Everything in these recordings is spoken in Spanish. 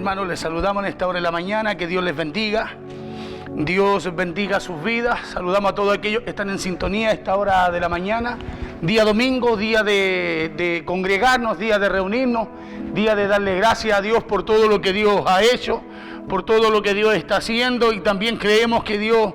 hermanos, les saludamos en esta hora de la mañana. Que Dios les bendiga. Dios bendiga sus vidas. Saludamos a todos aquellos que están en sintonía a esta hora de la mañana. Día domingo, día de congregarnos, día de reunirnos, día de darle gracias a Dios por todo lo que Dios ha hecho, por todo lo que Dios está haciendo, y también creemos que Dios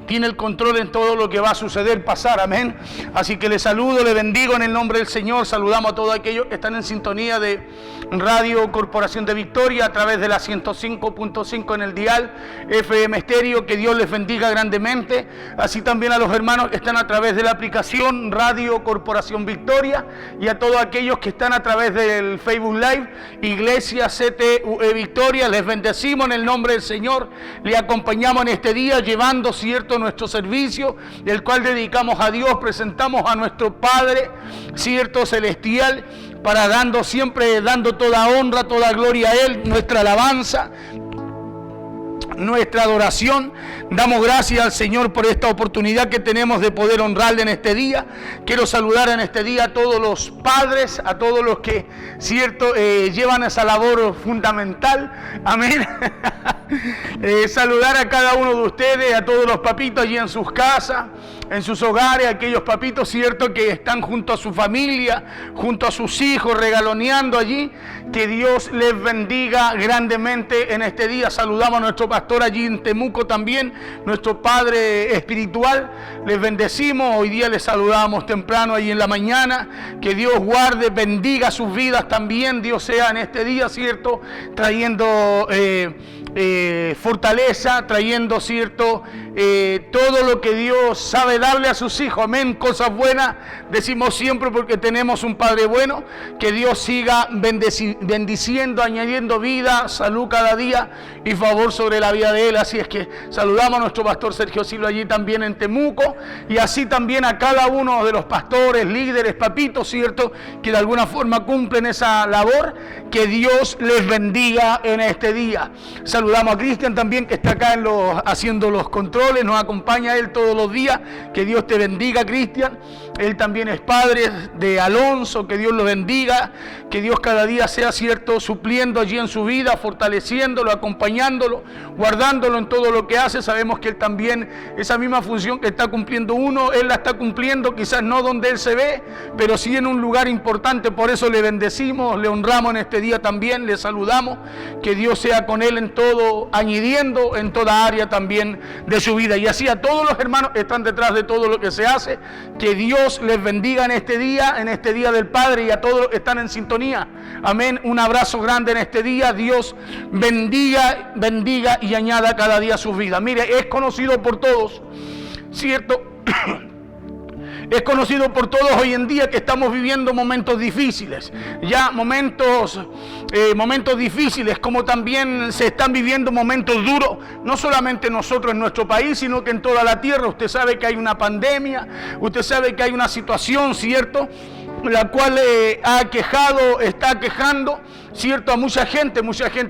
tiene el control en todo lo que va a suceder, pasar, amén. Así que les saludo, les bendigo en el nombre del Señor. Saludamos a todos aquellos que están en sintonía de Radio Corporación de Victoria a través de la 105.5 en el dial FM Estéreo. Que Dios les bendiga grandemente. Así también a los hermanos que están a través de la aplicación Radio Corporación Victoria, y a todos aquellos que están a través del Facebook Live Iglesia CTUE Victoria. Les bendecimos en el nombre del Señor. Le acompañamos en este día llevando, cierto, nuestro servicio, el cual dedicamos a Dios. Presentamos a nuestro Padre, cierto, celestial, para siempre dando toda honra, toda gloria a Él, nuestra alabanza, nuestra adoración. Damos gracias al Señor por esta oportunidad que tenemos de poder honrarle en este día. Quiero saludar en este día a todos los padres, a todos los que, cierto, llevan esa labor fundamental, amén. Saludar a cada uno de ustedes, a todos los papitos allí en sus casas, en sus hogares, aquellos papitos, cierto, que están junto a su familia, junto a sus hijos, regaloneando allí. Que Dios les bendiga grandemente en este día. Saludamos a nuestro pastor allí en Temuco también, nuestro padre espiritual. Les bendecimos, hoy día les saludamos temprano allí en la mañana. Que Dios guarde, bendiga sus vidas también. Dios sea en este día, cierto, trayendo fortaleza, trayendo, cierto, todo lo que Dios sabe darle a sus hijos, amén. Cosas buenas decimos siempre porque tenemos un Padre bueno. Que Dios siga bendiciendo, añadiendo vida, salud cada día y favor sobre la vida de Él. Así es que saludamos a nuestro pastor Sergio Silva allí también en Temuco, y así también a cada uno de los pastores, líderes, papitos, cierto, que de alguna forma cumplen esa labor. Que Dios les bendiga en este día. Saludamos a Cristian también, que está acá haciendo los controles, nos acompaña él todos los días. Que Dios te bendiga, Cristian. Él también es padre de Alonso. Que Dios lo bendiga. Que Dios cada día sea, cierto, supliendo allí en su vida, fortaleciéndolo, acompañándolo, guardándolo en todo lo que hace. Sabemos que él también, esa misma función que está cumpliendo uno, él la está cumpliendo, quizás no donde él se ve, pero sí en un lugar importante. Por eso le bendecimos, le honramos en este día también, le saludamos. Que Dios sea con él en todo, añadiendo en toda área también de su vida. Y así a todos los hermanos que están detrás de todo lo que se hace. Que Dios les bendiga en este día del Padre, y a todos los que están en sintonía. Amén. Un abrazo grande en este día. Dios bendiga y añada cada día su vida. Mire, es conocido por todos, ¿cierto? Es conocido por todos hoy en día que estamos viviendo momentos difíciles. Ya momentos difíciles, como también se están viviendo momentos duros, no solamente nosotros en nuestro país, sino que en toda la tierra. Usted sabe que hay una pandemia, usted sabe que hay una situación, ¿cierto?, la cual está quejando, cierto, a mucha gente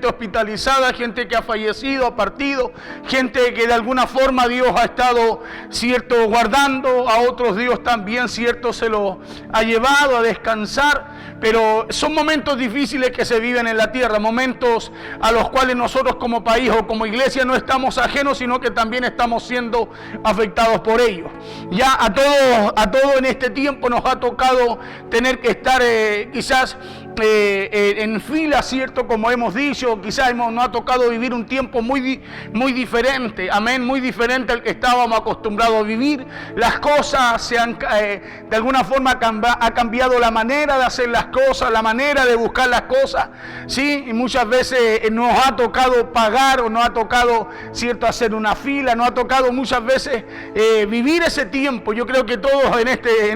hospitalizada, gente que ha fallecido, ha partido, gente que de alguna forma Dios ha estado, cierto, guardando, a otros Dios también, cierto, se los ha llevado a descansar. Pero son momentos difíciles que se viven en la tierra, momentos a los cuales nosotros como país o como iglesia no estamos ajenos, sino que también estamos siendo afectados por ellos. Ya a todos en este tiempo nos ha tocado tener que estar quizás en fila, ¿cierto? Como hemos dicho, quizás nos ha tocado vivir un tiempo muy diferente, amén, muy diferente al que estábamos acostumbrados a vivir. Las cosas se han, de alguna forma ha cambiado la manera de hacer las cosas, la manera de buscar las cosas, ¿sí? Y muchas veces nos ha tocado pagar, o nos ha tocado, ¿cierto?, hacer una fila, nos ha tocado muchas veces vivir ese tiempo. Yo creo que todos en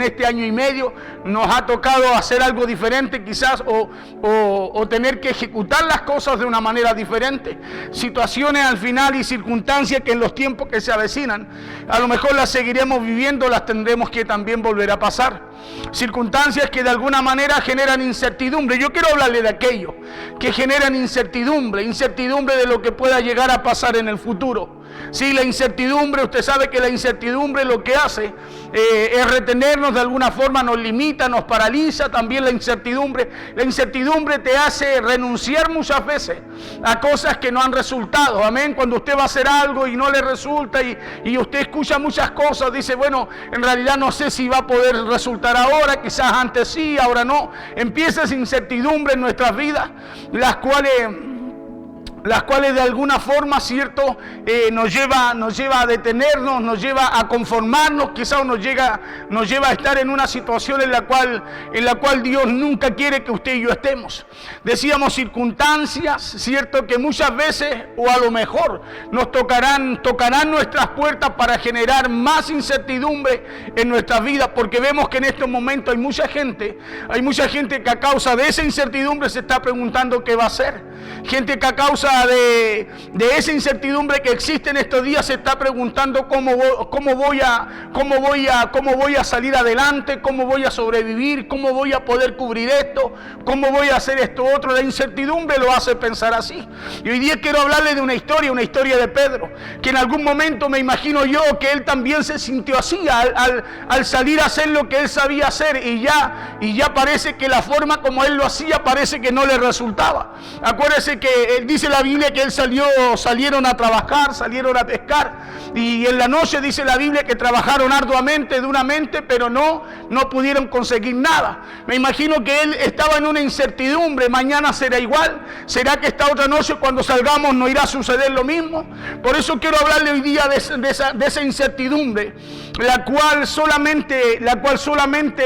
este año y medio nos ha tocado hacer algo diferente, quizás, o tener que ejecutar las cosas de una manera diferente. Situaciones al final y circunstancias que en los tiempos que se avecinan, a lo mejor las seguiremos viviendo, las tendremos que también volver a pasar. Circunstancias que de alguna manera generan incertidumbre. Yo quiero hablarle de aquello que generan incertidumbre de lo que pueda llegar a pasar en el futuro. Sí, la incertidumbre, usted sabe que la incertidumbre lo que hace es retenernos de alguna forma, nos limita, nos paraliza. También la incertidumbre te hace renunciar muchas veces a cosas que no han resultado. Amén. Cuando usted va a hacer algo y no le resulta y usted escucha muchas cosas, dice, bueno, en realidad no sé si va a poder resultar ahora, quizás antes sí, ahora no. Empieza esa incertidumbre en nuestras vidas, las cuales de alguna forma, cierto, nos lleva a detenernos, nos lleva a conformarnos, quizás nos lleva a estar en una situación en la cual Dios nunca quiere que usted y yo estemos. Decíamos circunstancias, cierto, que muchas veces o a lo mejor nos tocarán nuestras puertas para generar más incertidumbre en nuestras vidas, porque vemos que en estos momentos hay mucha gente que a causa de esa incertidumbre se está preguntando qué va a hacer. Gente que a causa de esa incertidumbre que existe en estos días se está preguntando cómo voy a salir adelante, cómo voy a sobrevivir, cómo voy a poder cubrir esto, cómo voy a hacer esto otro. La incertidumbre lo hace pensar así. Y hoy día quiero hablarle de una historia de Pedro, que en algún momento me imagino yo que él también se sintió así al salir a hacer lo que él sabía hacer y ya parece que la forma como él lo hacía parece que no le resultaba. Acuérdese que dice la Biblia que él salieron a trabajar, salieron a pescar, y en la noche dice la Biblia que trabajaron arduamente, duramente, pero no pudieron conseguir nada. Me imagino que él estaba en una incertidumbre. Mañana será igual, será que esta otra noche cuando salgamos no irá a suceder lo mismo. Por eso quiero hablarle hoy día de esa incertidumbre, la cual solamente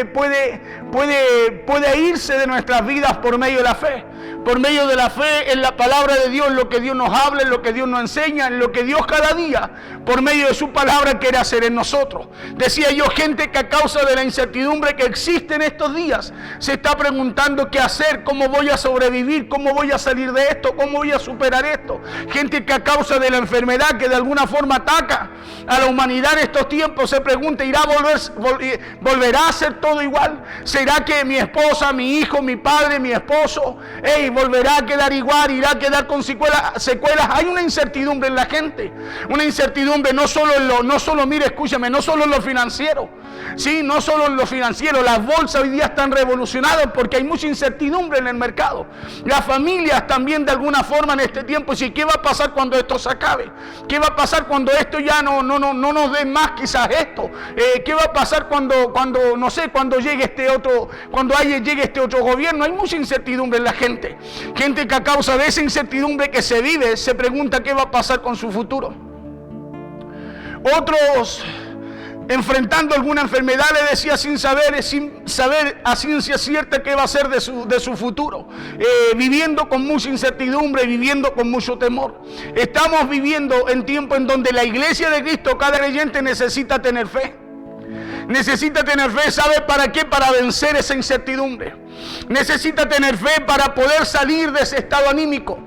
puede irse de nuestras vidas por medio de la fe. Por medio de la fe en la palabra de Dios, en lo que Dios nos habla, en lo que Dios nos enseña, en lo que Dios cada día, por medio de su palabra, quiere hacer en nosotros. Decía yo, gente que a causa de la incertidumbre que existe en estos días, se está preguntando qué hacer, cómo voy a sobrevivir, cómo voy a salir de esto, cómo voy a superar esto. Gente que a causa de la enfermedad que de alguna forma ataca a la humanidad en estos tiempos, se pregunta, ¿volverá a ser todo igual? ¿Será que mi esposa, mi hijo, mi padre, mi esposo, volverá a quedar igual, irá a quedar con secuelas? Hay una incertidumbre en la gente, una incertidumbre no solo en lo financiero, sí, no solo en lo financiero. Las bolsas hoy día están revolucionadas porque hay mucha incertidumbre en el mercado. Las familias también de alguna forma en este tiempo, sí, ¿qué va a pasar cuando esto se acabe? ¿Qué va a pasar cuando esto ya no nos dé más quizás esto? ¿Qué va a pasar cuando llegue este otro gobierno? Hay mucha incertidumbre en la gente. Gente que a causa de esa incertidumbre que se vive, se pregunta qué va a pasar con su futuro. Otros, enfrentando alguna enfermedad, le decía sin saber a ciencia cierta qué va a ser de su futuro, viviendo con mucha incertidumbre, viviendo con mucho temor. Estamos viviendo en tiempo en donde la iglesia de Cristo, cada creyente necesita tener fe. Necesita tener fe, ¿sabe para qué? Para vencer esa incertidumbre. Necesita tener fe para poder salir de ese estado anímico.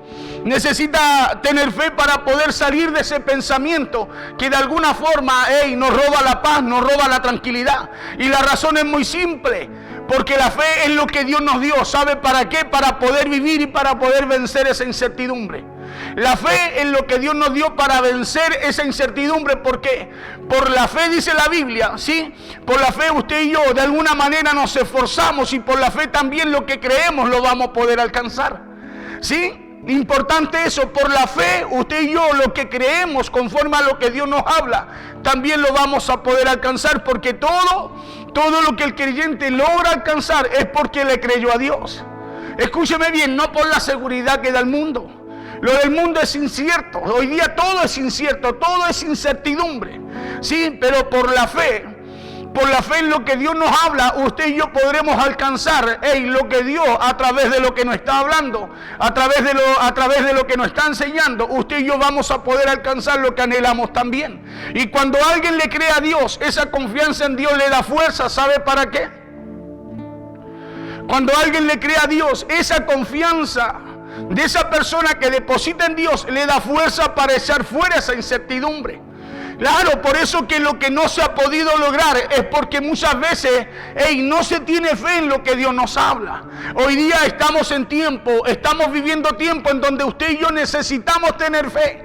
Necesita tener fe para poder salir de ese pensamiento que de alguna forma nos roba la paz, nos roba la tranquilidad. Y la razón es muy simple, porque la fe es lo que Dios nos dio. ¿Sabe para qué? Para poder vivir y para poder vencer esa incertidumbre. La fe es lo que Dios nos dio para vencer esa incertidumbre. ¿Por qué? Por la fe, dice la Biblia, ¿sí? Por la fe usted y yo de alguna manera nos esforzamos, y por la fe también lo que creemos lo vamos a poder alcanzar, ¿sí? Importante eso, por la fe usted y yo lo que creemos conforme a lo que Dios nos habla, también lo vamos a poder alcanzar, porque todo lo que el creyente logra alcanzar es porque le creyó a Dios. Escúcheme bien, no por la seguridad que da el mundo. Lo del mundo es incierto, hoy día todo es incierto, todo es incertidumbre, sí, pero por la fe en lo que Dios nos habla, usted y yo podremos alcanzar lo que Dios, a través de lo que nos está hablando, a través de lo que nos está enseñando, usted y yo vamos a poder alcanzar lo que anhelamos también. Y cuando alguien le cree a Dios, esa confianza en Dios le da fuerza. ¿Sabe para qué? Cuando alguien le cree a Dios, esa confianza de esa persona que deposita en Dios le da fuerza para echar fuera esa incertidumbre. Claro, por eso que lo que no se ha podido lograr es porque muchas veces no se tiene fe en lo que Dios nos habla. Hoy día estamos viviendo tiempo en donde usted y yo necesitamos tener fe.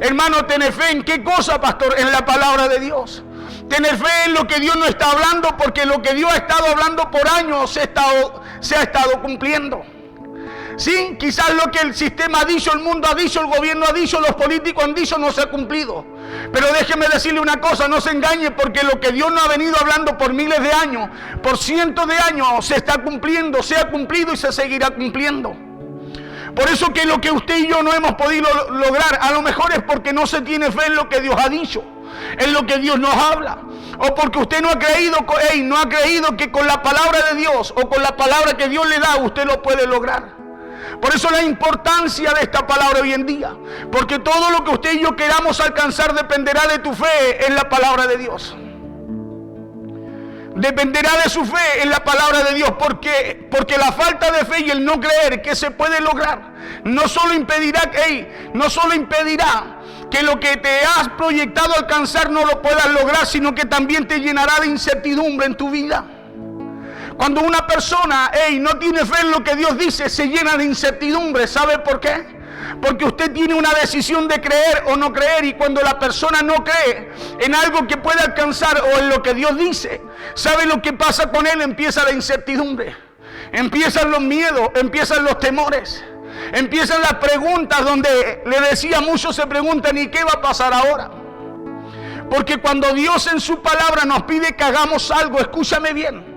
Hermano, tener fe en qué cosa, pastor, en la palabra de Dios. Tener fe en lo que Dios no está hablando, porque lo que Dios ha estado hablando por años se ha estado cumpliendo. Sí, quizás lo que el sistema ha dicho, el mundo ha dicho, el gobierno ha dicho, los políticos han dicho, no se ha cumplido. Pero déjeme decirle una cosa, no se engañe, porque lo que Dios no ha venido hablando por miles de años, por cientos de años, se está cumpliendo, se ha cumplido y se seguirá cumpliendo. Por eso que lo que usted y yo no hemos podido lograr, a lo mejor es porque no se tiene fe en lo que Dios ha dicho, en lo que Dios nos habla, o porque usted no ha creído que con la palabra de Dios o con la palabra que Dios le da, usted lo puede lograr. Por eso la importancia de esta palabra hoy en día, porque todo lo que usted y yo queramos alcanzar dependerá de tu fe en la palabra de Dios. Dependerá de su fe en la palabra de Dios, porque la falta de fe y el no creer que se puede lograr no solo impedirá que lo que te has proyectado alcanzar no lo puedas lograr, sino que también te llenará de incertidumbre en tu vida. Cuando una persona no tiene fe en lo que Dios dice, se llena de incertidumbre. ¿Sabe por qué? Porque usted tiene una decisión de creer o no creer, y cuando la persona no cree en algo que puede alcanzar o en lo que Dios dice, ¿sabe lo que pasa con él? Empieza la incertidumbre, empiezan los miedos, empiezan los temores, empiezan las preguntas donde le decía, muchos se preguntan, ¿y qué va a pasar ahora? Porque cuando Dios en su palabra nos pide que hagamos algo, escúchame bien,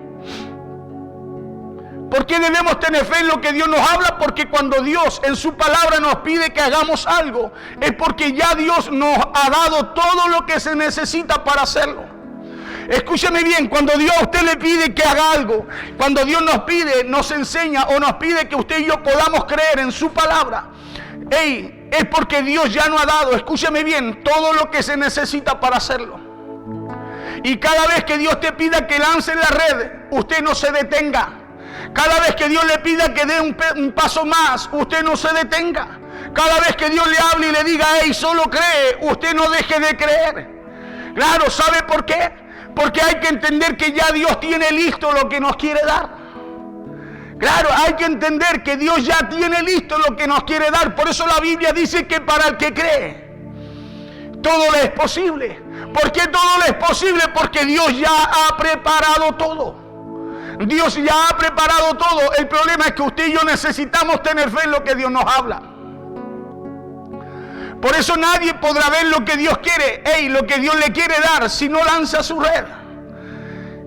¿por qué debemos tener fe en lo que Dios nos habla? Porque cuando Dios en su palabra nos pide que hagamos algo, es porque ya Dios nos ha dado todo lo que se necesita para hacerlo. Escúcheme bien, cuando Dios a usted le pide que haga algo, cuando Dios nos pide, nos enseña o nos pide que usted y yo podamos creer en su palabra, es porque Dios ya nos ha dado, escúcheme bien, todo lo que se necesita para hacerlo. Y cada vez que Dios te pida que lance la red, usted no se detenga. Cada vez que Dios le pida que dé un paso más, usted no se detenga. Cada vez que Dios le hable y le diga, solo cree, usted no deje de creer. Claro, ¿sabe por qué? Porque hay que entender que ya Dios tiene listo lo que nos quiere dar. Claro, hay que entender que Dios ya tiene listo lo que nos quiere dar. Por eso la Biblia dice que para el que cree, todo le es posible. ¿Por qué todo le es posible? Porque Dios ya ha preparado todo. Dios ya ha preparado todo. El problema es que usted y yo necesitamos tener fe en lo que Dios nos habla. Por eso nadie podrá ver lo que Dios quiere, lo que Dios le quiere dar, si no lanza su red.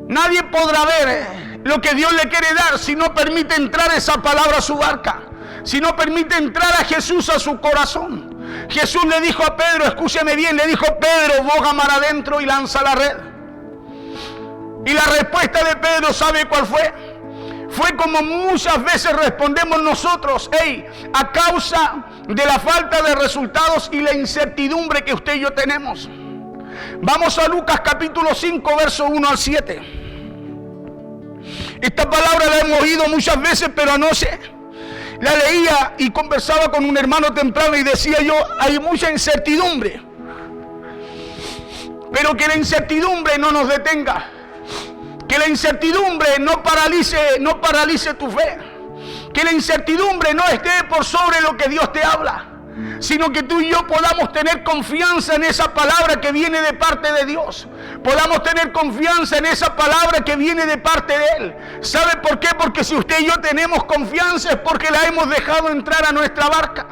Nadie podrá ver lo que Dios le quiere dar si no permite entrar esa palabra a su barca, si no permite entrar a Jesús a su corazón. Jesús le dijo a Pedro, escúcheme bien, le dijo, Pedro, boga mar adentro y lanza la red. Y la respuesta de Pedro, ¿sabe cuál fue? Fue como muchas veces respondemos nosotros, a causa de la falta de resultados y la incertidumbre que usted y yo tenemos. Vamos a Lucas capítulo 5, verso 1 al 7. Esta palabra la hemos oído muchas veces, pero anoche la leía y conversaba con un hermano temprano y decía yo, hay mucha incertidumbre. Pero que la incertidumbre no nos detenga. Que la incertidumbre no paralice tu fe. Que la incertidumbre no esté por sobre lo que Dios te habla, sino que tú y yo podamos tener confianza en esa palabra que viene de parte de Dios. Podamos tener confianza en esa palabra que viene de parte de Él. ¿Sabe por qué? Porque si usted y yo tenemos confianza es porque la hemos dejado entrar a nuestra barca.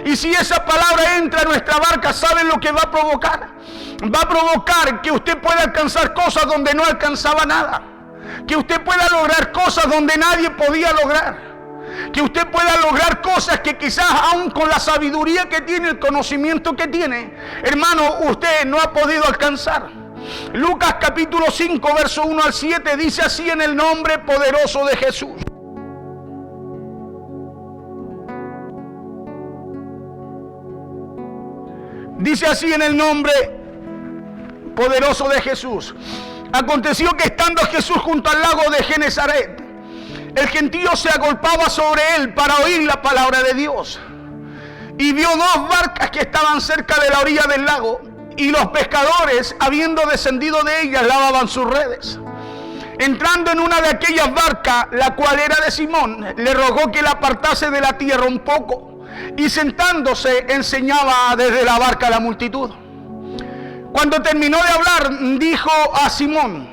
Y si esa palabra entra a nuestra barca, ¿saben lo que va a provocar? Va a provocar que usted pueda alcanzar cosas donde no alcanzaba nada. Que usted pueda lograr cosas donde nadie podía lograr. Que usted pueda lograr cosas que quizás aún con la sabiduría que tiene, el conocimiento que tiene, hermano, usted no ha podido alcanzar. Lucas capítulo 5, verso 1 al 7 dice así en el nombre poderoso de Jesús. Dice así en el nombre poderoso de Jesús. Aconteció que estando Jesús junto al lago de Genesaret, el gentío se agolpaba sobre él para oír la palabra de Dios. Y vio dos barcas que estaban cerca de la orilla del lago, y los pescadores, habiendo descendido de ellas, lavaban sus redes. Entrando en una de aquellas barcas, la cual era de Simón, le rogó que la apartase de la tierra un poco. y sentándose enseñaba desde la barca a la multitud. Cuando terminó de hablar, dijo a Simón: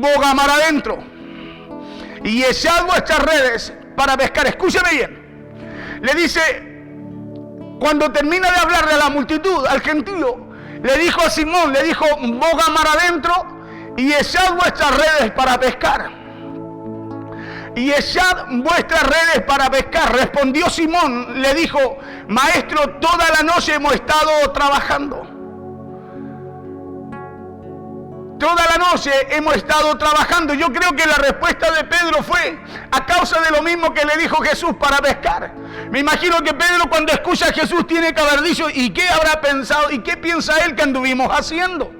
boga mar adentro y echad vuestras redes para pescar. Escúcheme bien. Le dice, cuando termina de hablarle a la multitud, al gentío, le dijo a Simón, le dijo: boga mar adentro y echad vuestras redes para pescar. Y echad vuestras redes para pescar. Respondió Simón, le dijo: maestro, toda la noche hemos estado trabajando. Toda la noche hemos estado trabajando. Yo creo que la respuesta de Pedro fue a causa de lo mismo que le dijo Jesús, para pescar. Me imagino que Pedro, cuando escucha a Jesús, tiene que haber dicho: ¿y qué habrá pensado? ¿Y qué piensa él que anduvimos haciendo?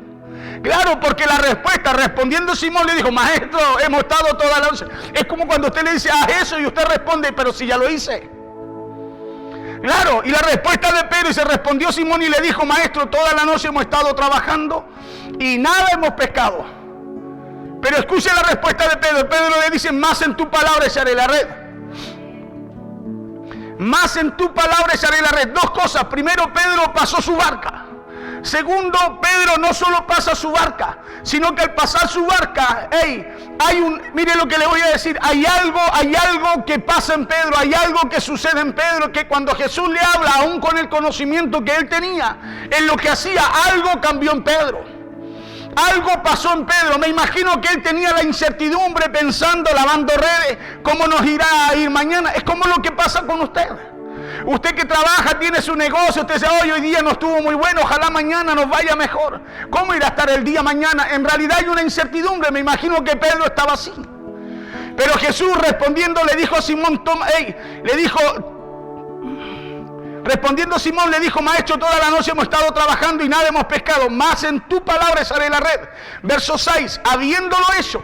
Claro, porque la respuesta, respondiendo Simón, le dijo: maestro, hemos estado toda la noche. Es como cuando usted le dice: haz eso, y usted responde: pero si ya lo hice. Claro, y la respuesta de Pedro, y se respondió Simón y le dijo: maestro, toda la noche hemos estado trabajando y nada hemos pescado. Pero escuche la respuesta de Pedro. Pedro le dice: más en tu palabra echaré la red. Más en tu palabra echaré la red. Dos cosas. Primero, Pedro pasó su barca. Segundo, Pedro no solo pasa su barca, sino que al pasar su barca, mire lo que le voy a decir, hay algo que pasa en Pedro, hay algo que sucede en Pedro, que cuando Jesús le habla, aún con el conocimiento que él tenía, en lo que hacía, algo cambió en Pedro. Algo pasó en Pedro. Me imagino que él tenía la incertidumbre, pensando, lavando redes, cómo nos irá a ir mañana. Es como lo que pasa con usted. Usted que trabaja, tiene su negocio, usted dice: hoy día no estuvo muy bueno, ojalá mañana nos vaya mejor. ¿Cómo irá a estar el día mañana? En realidad hay una incertidumbre. Me imagino que Pedro estaba así. Pero Jesús, respondiendo, le dijo a Simón: respondiendo Simón, le dijo: maestro, toda la noche hemos estado trabajando y nada hemos pescado, mas en tu palabra echaré la red. Verso 6, habiéndolo hecho.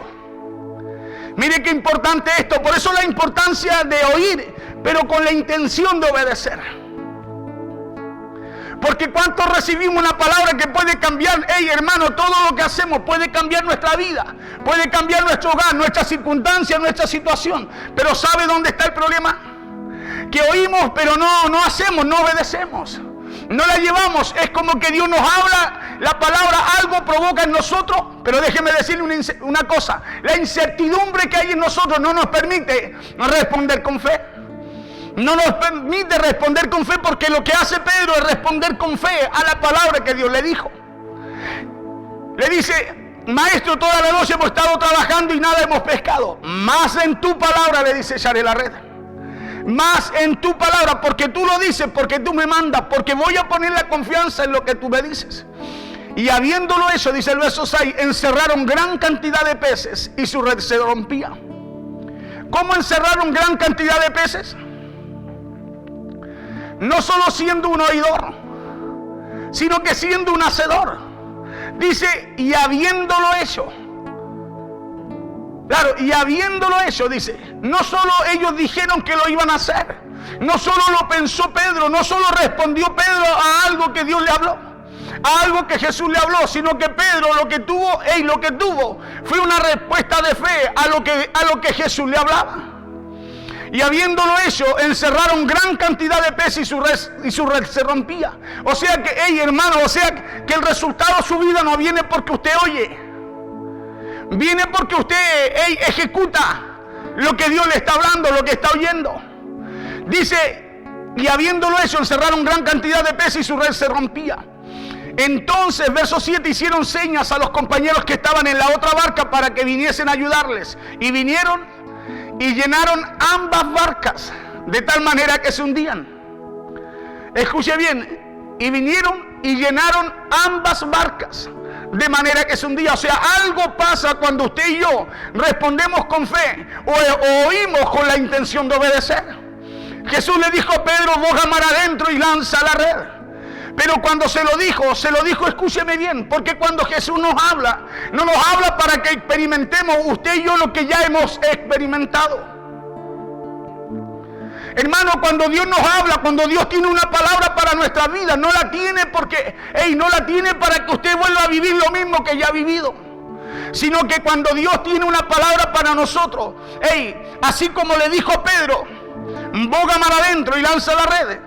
Mire qué importante esto. Por eso la importancia de oír, pero con la intención de obedecer. Porque ¿cuántos recibimos una palabra que puede cambiar? Hermano, todo lo que hacemos puede cambiar nuestra vida, puede cambiar nuestro hogar, nuestra circunstancia, nuestra situación. Pero ¿sabe dónde está el problema? Que oímos, pero no hacemos, no obedecemos. No la llevamos. Es como que Dios nos habla, la palabra algo provoca en nosotros, pero déjeme decirle una cosa: la incertidumbre que hay en nosotros no nos permite responder con fe. No nos permite responder con fe, porque lo que hace Pedro es responder con fe a la palabra que Dios le dijo. Le dice: maestro, toda la noche hemos estado trabajando y nada hemos pescado, mas en tu palabra, le dice, echaré la red. Más en tu palabra, porque tú lo dices, porque tú me mandas, porque voy a poner la confianza en lo que tú me dices. Y habiéndolo hecho, dice el verso 6, encerraron gran cantidad de peces y su red se rompía. ¿Cómo encerraron gran cantidad de peces? No solo siendo un oidor, sino que siendo un hacedor. Dice: y habiéndolo hecho. Claro, y habiéndolo hecho, dice, no solo ellos dijeron que lo iban a hacer, no solo lo pensó Pedro, no solo respondió Pedro a algo que Dios le habló, a algo que Jesús le habló, sino que Pedro lo que tuvo fue una respuesta de fe a lo que Jesús le hablaba. Y habiéndolo hecho, encerraron gran cantidad de peces y su red se rompía. O sea que, hermano, que el resultado de su vida no viene porque usted oye. Viene porque usted ejecuta lo que Dios le está hablando, lo que está oyendo. Dice: y habiéndolo hecho, encerraron gran cantidad de peces y su red se rompía. Entonces, verso 7, hicieron señas a los compañeros que estaban en la otra barca para que viniesen a ayudarles. Y vinieron y llenaron ambas barcas, de tal manera que se hundían. Escuche bien: y vinieron y llenaron ambas barcas, de manera que se hundía. O sea, algo pasa cuando usted y yo respondemos con fe o oímos con la intención de obedecer. Jesús le dijo a Pedro: boga mar adentro y lanza la red. Pero cuando se lo dijo, escúcheme bien, porque cuando Jesús nos habla, no nos habla para que experimentemos usted y yo lo que ya hemos experimentado. Hermano, cuando Dios nos habla, cuando Dios tiene una palabra para nuestra vida, no la tiene porque, no la tiene para que usted vuelva a vivir lo mismo que ya ha vivido. Sino que cuando Dios tiene una palabra para nosotros, así como le dijo a Pedro, boga mar adentro y lanza las redes.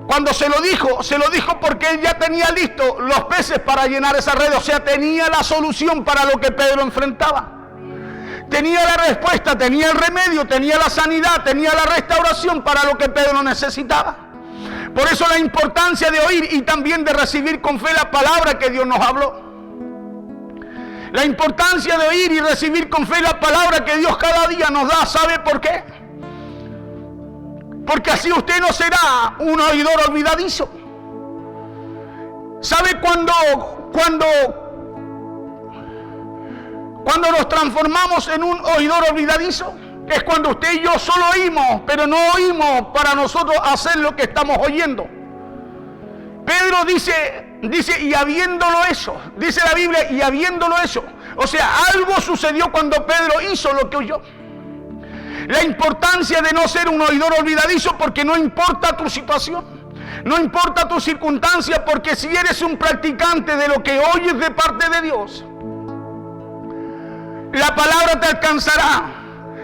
Cuando se lo dijo porque él ya tenía listo los peces para llenar esa red. O sea, tenía la solución para lo que Pedro enfrentaba. Tenía la respuesta, tenía el remedio, tenía la sanidad, tenía la restauración para lo que Pedro necesitaba. Por eso la importancia de oír y también de recibir con fe la palabra que Dios nos habló. La importancia de oír y recibir con fe la palabra que Dios cada día nos da. ¿Sabe por qué? Porque así usted no será un oidor olvidadizo. ¿Sabe cuando nos transformamos en un oidor olvidadizo? Es cuando usted y yo solo oímos, pero no oímos para nosotros hacer lo que estamos oyendo. Pedro dice, y habiéndolo hecho, dice la Biblia, y habiéndolo hecho. O sea, algo sucedió cuando Pedro hizo lo que oyó. La importancia de no ser un oidor olvidadizo, porque no importa tu situación, no importa tu circunstancia, porque si eres un practicante de lo que oyes de parte de Dios, la palabra te alcanzará,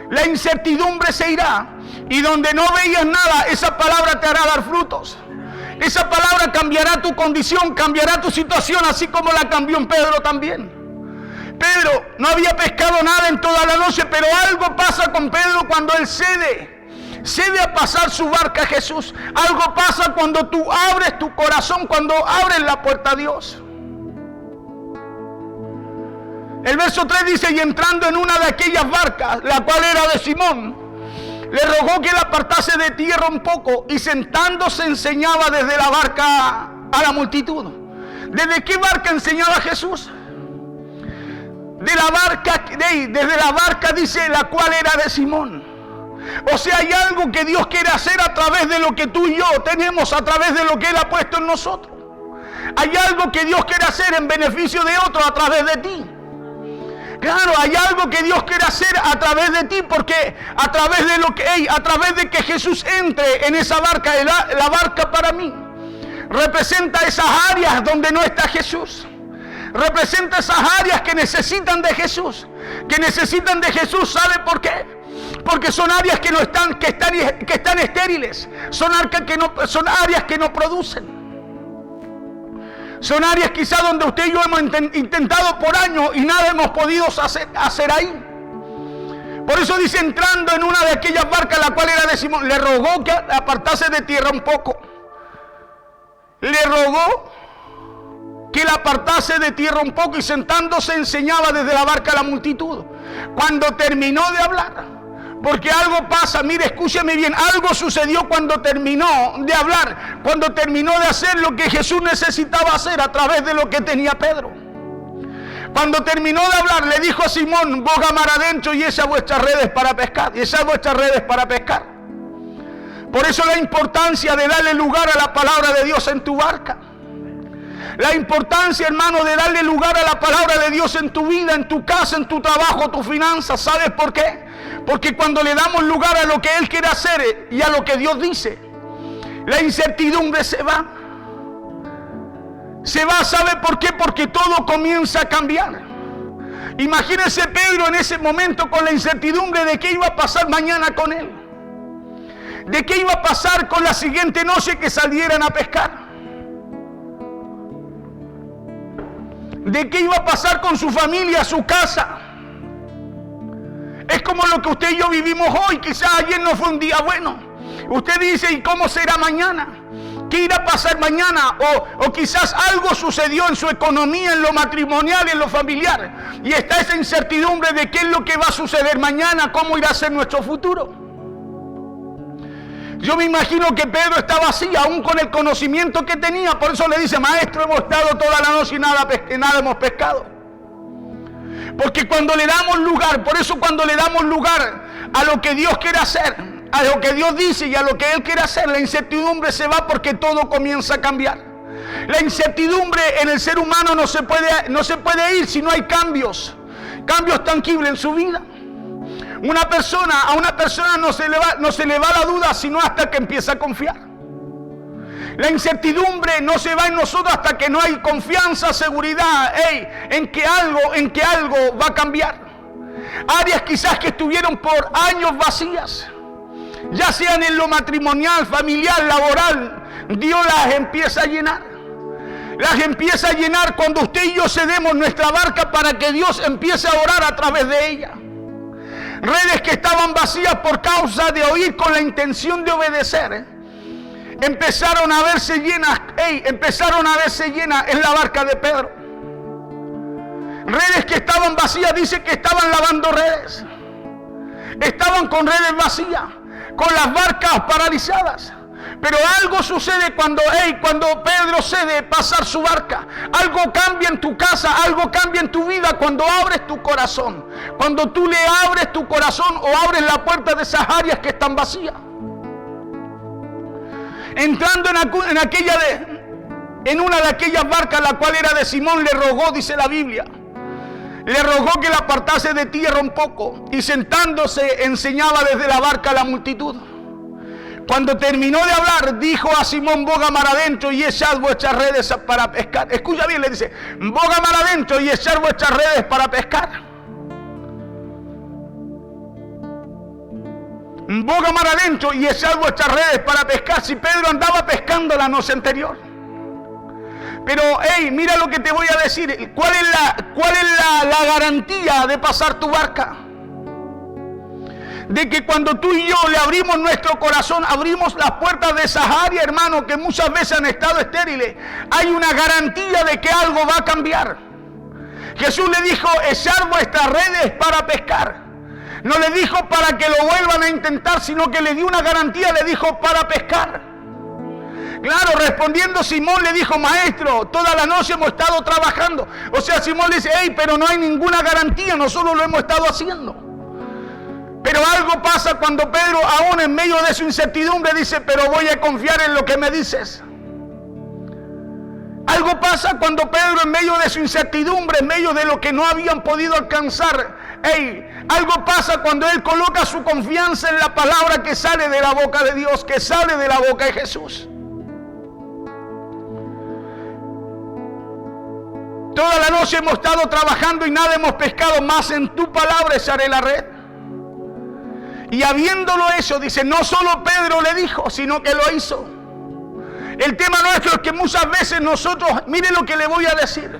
la incertidumbre se irá, y donde no veías nada, esa palabra te hará dar frutos. Esa palabra cambiará tu condición, cambiará tu situación, así como la cambió en Pedro también. Pedro no había pescado nada en toda la noche, pero algo pasa con Pedro cuando él cede a pasar su barca a Jesús. Algo pasa cuando tú abres tu corazón, cuando abres la puerta a Dios. El verso 3 dice, y entrando en una de aquellas barcas, la cual era de Simón, le rogó que la apartase de tierra un poco, y sentándose enseñaba desde la barca a la multitud. ¿Desde qué barca enseñaba Jesús? Desde la barca dice, la cual era de Simón. O sea, hay algo que Dios quiere hacer a través de lo que tú y yo tenemos, a través de lo que Él ha puesto en nosotros. Hay algo que Dios quiere hacer en beneficio de otro a través de ti. Claro, hay algo que Dios quiere hacer a través de ti, porque a través de que Jesús entre en esa barca, la barca para mí representa esas áreas donde no está Jesús. Representa esas áreas que necesitan de Jesús. ¿Sabe por qué? Porque son áreas que están estériles. Son áreas que no producen. Son áreas quizás donde usted y yo hemos intentado por años y nada hemos podido hacer ahí. Por eso dice, entrando en una de aquellas barcas, la cual era de Simón, le rogó que apartase de tierra un poco. Le rogó que la apartase de tierra un poco, y sentándose enseñaba desde la barca a la multitud. Cuando terminó de hablar, porque algo pasa, mire, escúcheme bien, algo sucedió cuando terminó de hablar, cuando terminó de hacer lo que Jesús necesitaba hacer a través de lo que tenía Pedro. Cuando terminó de hablar, le dijo a Simón, boga mar adentro y echa vuestras redes para pescar. Por eso la importancia de darle lugar a la palabra de Dios en tu barca. La importancia, hermano, de darle lugar a la palabra de Dios en tu vida, en tu casa, en tu trabajo, tus finanzas. ¿Sabes por qué? Porque cuando le damos lugar a lo que Él quiere hacer y a lo que Dios dice, la incertidumbre se va. ¿Sabe por qué? Porque todo comienza a cambiar. Imagínese Pedro en ese momento con la incertidumbre de qué iba a pasar mañana con él. De qué iba a pasar con la siguiente noche que salieran a pescar. De qué iba a pasar con su familia, su casa. Es como lo que usted y yo vivimos hoy. Quizás ayer no fue un día bueno. Usted dice, ¿y cómo será mañana? ¿Qué irá a pasar mañana? O quizás algo sucedió en su economía, en lo matrimonial, en lo familiar. Y está esa incertidumbre de qué es lo que va a suceder mañana, cómo irá a ser nuestro futuro. Yo me imagino que Pedro estaba así, aún con el conocimiento que tenía. Por eso le dice, maestro, hemos estado toda la noche y nada hemos pescado. Porque cuando le damos lugar, por eso cuando le damos lugar a lo que Dios quiere hacer, a lo que Dios dice y a lo que Él quiere hacer, la incertidumbre se va porque todo comienza a cambiar. La incertidumbre en el ser humano no se puede ir si no hay cambios tangibles en su vida. A una persona no se le va la duda sino hasta que empieza a confiar. La incertidumbre no se va en nosotros hasta que no hay confianza, seguridad, en que algo va a cambiar. Áreas quizás que estuvieron por años vacías. ya sean en lo matrimonial, familiar, laboral, Dios las empieza a llenar. Las empieza a llenar cuando usted y yo cedemos nuestra barca para que Dios empiece a orar a través de ella. Redes que estaban vacías por causa de oír con la intención de obedecer, empezaron a verse llenas, en la barca de Pedro. Redes que estaban vacías, dice que estaban lavando redes. Estaban con redes vacías, con las barcas paralizadas. Pero algo sucede cuando Pedro cede pasar su barca. Algo cambia en tu casa, algo cambia en tu vida cuando abres tu corazón. Cuando tú le abres tu corazón o abres la puerta de esas áreas que están vacías. Entrando en una de aquellas barcas, la cual era de Simón, le rogó, dice la Biblia, le rogó que la apartase de tierra un poco, y sentándose enseñaba desde la barca a la multitud. Cuando terminó de hablar, dijo a Simón: boga mar adentro y echad vuestras redes para pescar. Escucha bien, le dice: boga mar adentro y echad vuestras redes para pescar. Boga mar adentro y echad vuestras redes para pescar. Si Pedro andaba pescando la noche anterior. Pero, mira lo que te voy a decir. ¿Cuál es la garantía de pasar tu barca? De que cuando tú y yo le abrimos nuestro corazón, abrimos las puertas de esas áreas, hermano, que muchas veces han estado estériles, hay una garantía de que algo va a cambiar. Jesús le dijo: echar vuestras redes para pescar. No le dijo para que lo vuelvan a intentar, sino que le dio una garantía, le dijo: para pescar. Claro, respondiendo Simón le dijo: maestro, toda la noche hemos estado trabajando. O sea, Simón le dice: pero no hay ninguna garantía, nosotros lo hemos estado haciendo. Pero algo pasa cuando Pedro, aún en medio de su incertidumbre, dice: pero voy a confiar en lo que me dices. Algo pasa cuando Pedro, en medio de su incertidumbre, en medio de lo que no habían podido alcanzar, algo pasa cuando él coloca su confianza en la palabra que sale de la boca de Dios, que sale de la boca de Jesús. Toda la noche hemos estado trabajando y nada hemos pescado, más en tu palabra echaré la red. Y habiéndolo hecho, dice, no solo Pedro le dijo, sino que lo hizo. El tema nuestro es que muchas veces nosotros, mire lo que le voy a decir,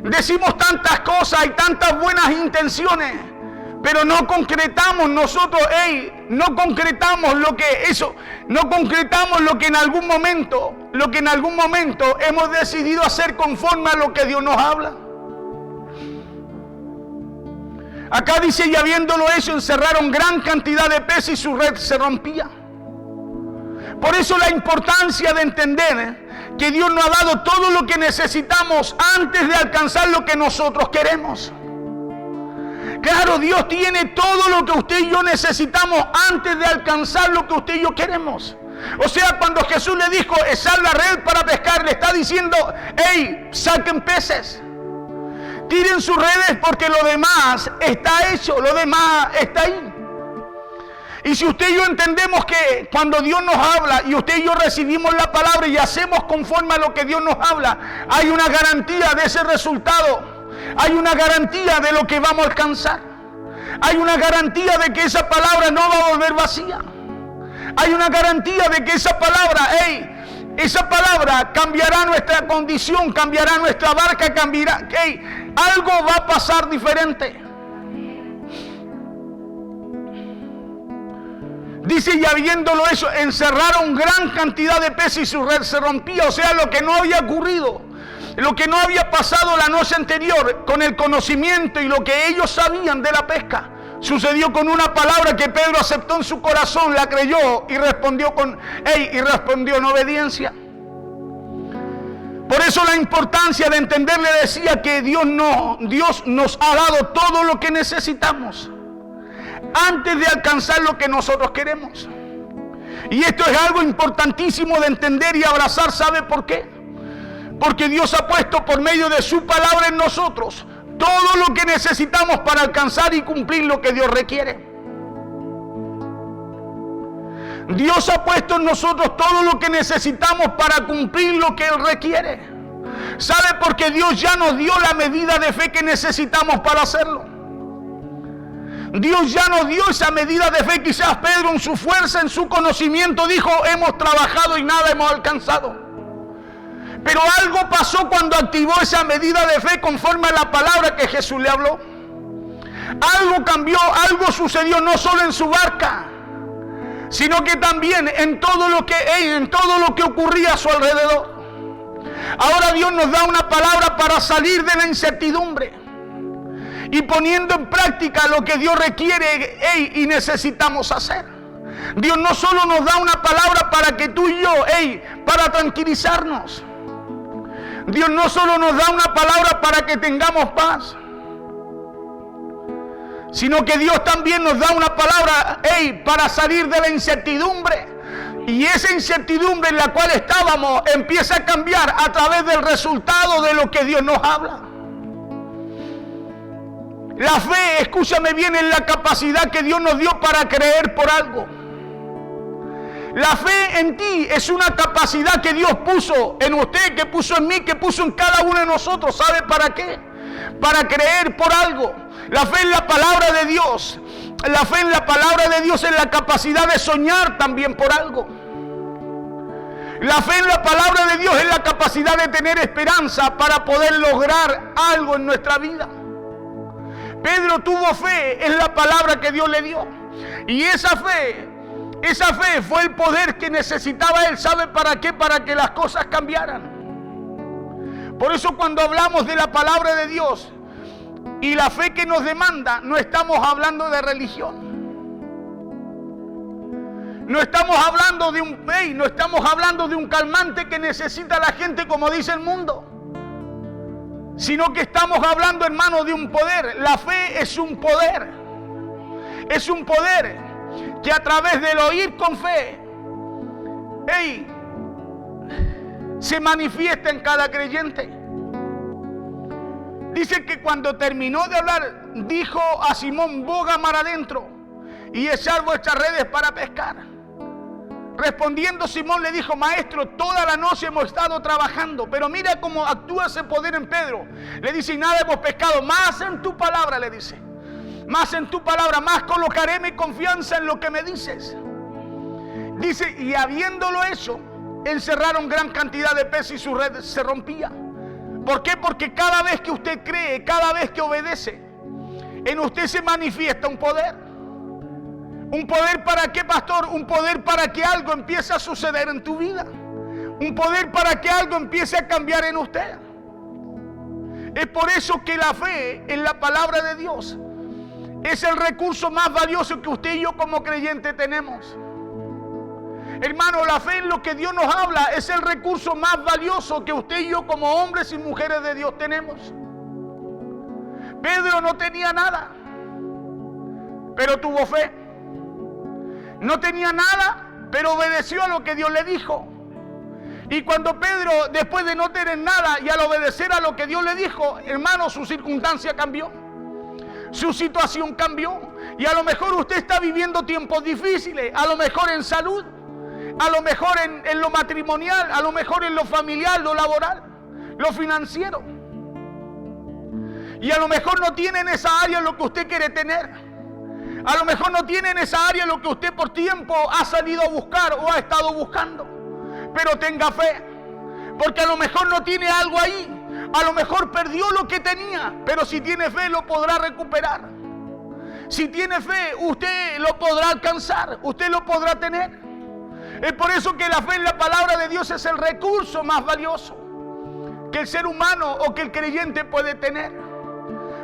decimos tantas cosas y tantas buenas intenciones, pero no concretamos nosotros, no concretamos lo que en algún momento hemos decidido hacer conforme a lo que Dios nos habla. Acá dice: y habiéndolo hecho, encerraron gran cantidad de peces y su red se rompía. Por eso la importancia de entender que Dios nos ha dado todo lo que necesitamos antes de alcanzar lo que nosotros queremos. Claro, Dios tiene todo lo que usted y yo necesitamos antes de alcanzar lo que usted y yo queremos. O sea, cuando Jesús le dijo: echar la red para pescar, le está diciendo: saquen peces. Tiren sus redes porque lo demás está hecho, lo demás está ahí. Y si usted y yo entendemos que cuando Dios nos habla y usted y yo recibimos la palabra y hacemos conforme a lo que Dios nos habla, hay una garantía de ese resultado. Hay una garantía de lo que vamos a alcanzar. Hay una garantía de que esa palabra no va a volver vacía. Hay una garantía de que esa palabra cambiará nuestra condición, cambiará nuestra barca, cambiará. Algo va a pasar diferente. Dice: y habiéndolo hecho, encerraron gran cantidad de peces y su red se rompía. O sea, lo que no había ocurrido, lo que no había pasado la noche anterior, con el conocimiento y lo que ellos sabían de la pesca, sucedió con una palabra que Pedro aceptó en su corazón, la creyó y respondió en obediencia. Por eso la importancia de entender, le decía, que Dios nos ha dado todo lo que necesitamos antes de alcanzar lo que nosotros queremos. Y esto es algo importantísimo de entender y abrazar. ¿Sabe por qué? Porque Dios ha puesto por medio de su palabra en nosotros todo lo que necesitamos para alcanzar y cumplir lo que Dios requiere. Dios ha puesto en nosotros todo lo que necesitamos para cumplir lo que Él requiere. ¿Sabe? Porque Dios ya nos dio la medida de fe que necesitamos para hacerlo. Dios ya nos dio esa medida de fe. Quizás Pedro en su fuerza, en su conocimiento dijo, hemos trabajado y nada hemos alcanzado. Pero algo pasó cuando activó esa medida de fe conforme a la palabra que Jesús le habló. Algo cambió, algo sucedió no solo en su barca, sino que también en todo lo que ocurría a su alrededor. Ahora Dios nos da una palabra para salir de la incertidumbre y poniendo en práctica lo que Dios requiere y necesitamos hacer. Dios no solo nos da una palabra para que tú y yo, para tranquilizarnos. Dios no solo nos da una palabra para que tengamos paz, sino que Dios también nos da una palabra, para salir de la incertidumbre. Y esa incertidumbre en la cual estábamos empieza a cambiar a través del resultado de lo que Dios nos habla. La fe, escúchame bien, es la capacidad que Dios nos dio para creer por algo. La fe en ti es una capacidad que Dios puso en usted, que puso en mí, que puso en cada uno de nosotros. ¿Sabe para qué? Para creer por algo. La fe en la palabra de Dios. La fe en la palabra de Dios es la capacidad de soñar también por algo. La fe en la palabra de Dios es la capacidad de tener esperanza para poder lograr algo en nuestra vida. Pedro tuvo fe en la palabra que Dios le dio. Y esa fe fue el poder que necesitaba él. ¿Sabe para qué? Para que las cosas cambiaran. Por eso cuando hablamos de la palabra de Dios y la fe que nos demanda, no estamos hablando de religión. No estamos hablando de un calmante que necesita la gente como dice el mundo. Sino que estamos hablando, hermano, de un poder. La fe es un poder. Es un poder que a través del oír con fe, se manifiesta en cada creyente. Dice que cuando terminó de hablar, dijo a Simón, boga mar adentro y echar vuestras redes para pescar. Respondiendo Simón le dijo, maestro, toda la noche hemos estado trabajando, pero mira cómo actúa ese poder en Pedro. Le dice, y nada hemos pescado, más en tu palabra, le dice. Más en tu palabra, más colocaré mi confianza en lo que me dices. Dice, y habiéndolo hecho, encerraron gran cantidad de peces y su red se rompía. ¿Por qué? Porque cada vez que usted cree, cada vez que obedece, en usted se manifiesta un poder. ¿Un poder para qué, pastor? Un poder para que algo empiece a suceder en tu vida. Un poder para que algo empiece a cambiar en usted. Es por eso que la fe en la palabra de Dios es el recurso más valioso que usted y yo como creyente tenemos. Hermano, la fe en lo que Dios nos habla es el recurso más valioso que usted y yo como hombres y mujeres de Dios tenemos. Pedro no tenía nada, pero tuvo fe. No tenía nada, pero obedeció a lo que Dios le dijo. Y cuando Pedro, después de no tener nada y al obedecer a lo que Dios le dijo, hermano, su circunstancia cambió. Su situación cambió. Y a lo mejor usted está viviendo tiempos difíciles, a lo mejor en salud, a lo mejor en lo matrimonial, a lo mejor en lo familiar, lo laboral, lo financiero. Y a lo mejor no tiene en esa área lo que usted quiere tener. A lo mejor no tiene en esa área lo que usted por tiempo ha salido a buscar o ha estado buscando. Pero tenga fe, porque a lo mejor no tiene algo ahí. A lo mejor perdió lo que tenía, pero si tiene fe lo podrá recuperar. Si tiene fe, usted lo podrá alcanzar, usted lo podrá tener. Es por eso que la fe en la palabra de Dios es el recurso más valioso que el ser humano o que el creyente puede tener.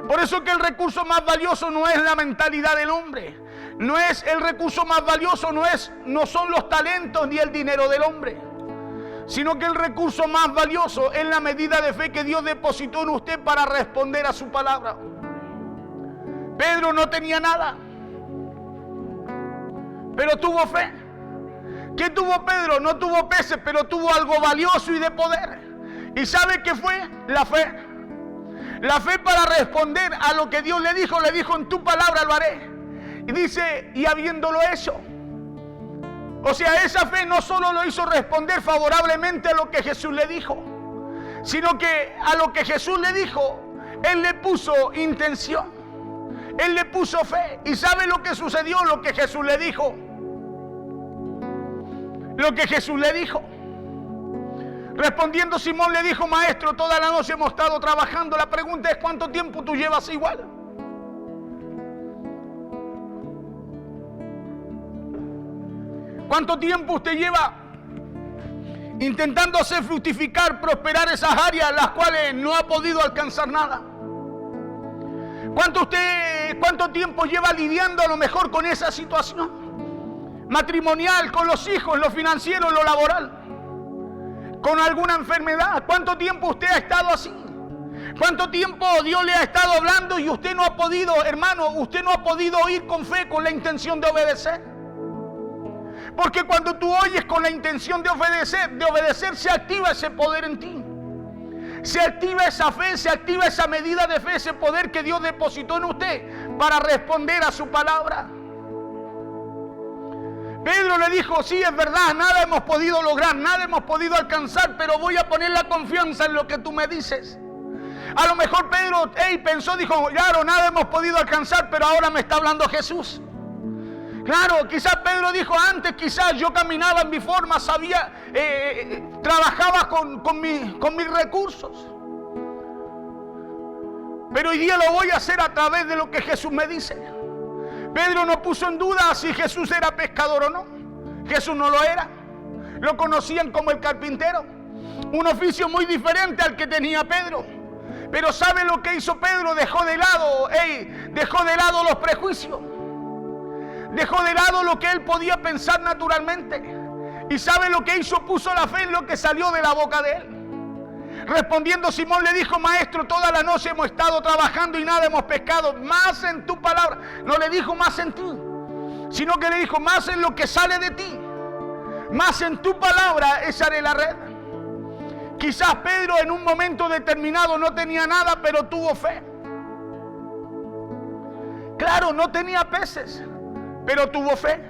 Por eso que el recurso más valioso no es la mentalidad del hombre. No es el recurso más valioso, no son los talentos ni el dinero del hombre. Sino que el recurso más valioso es la medida de fe que Dios depositó en usted para responder a su palabra. Pedro no tenía nada, pero tuvo fe. ¿Qué tuvo Pedro? No tuvo peces, pero tuvo algo valioso y de poder. ¿Y sabe qué fue? La fe. La fe para responder a lo que Dios le dijo en tu palabra lo haré. Y dice, y habiéndolo hecho. O sea, esa fe no solo lo hizo responder favorablemente a lo que Jesús le dijo, sino que a lo que Jesús le dijo, Él le puso intención. Él le puso fe. ¿Y sabe lo que sucedió? Lo que Jesús le dijo. Lo que Jesús le dijo. Respondiendo Simón le dijo: Maestro, toda la noche hemos estado trabajando. La pregunta es: ¿cuánto tiempo tú llevas igual? ¿Cuánto tiempo usted lleva intentando hacer fructificar, prosperar esas áreas las cuales no ha podido alcanzar nada? ¿Cuánto tiempo lleva lidiando a lo mejor con esa situación matrimonial, con los hijos, en lo financiero, en lo laboral, con alguna enfermedad? ¿Cuánto tiempo usted ha estado así? ¿Cuánto tiempo Dios le ha estado hablando y usted no ha podido, hermano, usted no ha podido oír con fe, con la intención de obedecer? Porque cuando tú oyes con la intención de obedecer, se activa ese poder en ti. Se activa esa fe, se activa esa medida de fe, ese poder que Dios depositó en usted para responder a su palabra. Pedro le dijo: sí, es verdad, nada hemos podido lograr, nada hemos podido alcanzar, pero voy a poner la confianza en lo que tú me dices. A lo mejor Pedro pensó, dijo: claro, nada hemos podido alcanzar, pero ahora me está hablando Jesús. Claro, quizás Pedro dijo: antes quizás yo caminaba en mi forma, trabajaba con mis recursos. Pero hoy día lo voy a hacer a través de lo que Jesús me dice. Pedro no puso en duda si Jesús era pescador o no. Jesús no lo era. Lo conocían como el carpintero. Un oficio muy diferente al que tenía Pedro. Pero ¿sabe lo que hizo Pedro? Dejó de lado los prejuicios. Dejó de lado lo que él podía pensar naturalmente. ¿Y sabe lo que hizo? Puso la fe en lo que salió de la boca de él. Respondiendo Simón le dijo: Maestro, toda la noche hemos estado trabajando y nada hemos pescado, más en tu palabra. No le dijo más en ti, sino que le dijo: más en lo que sale de ti, más en tu palabra echaré la red. Quizás Pedro en un momento determinado no tenía nada, pero tuvo fe. Claro, no tenía peces, pero tuvo fe.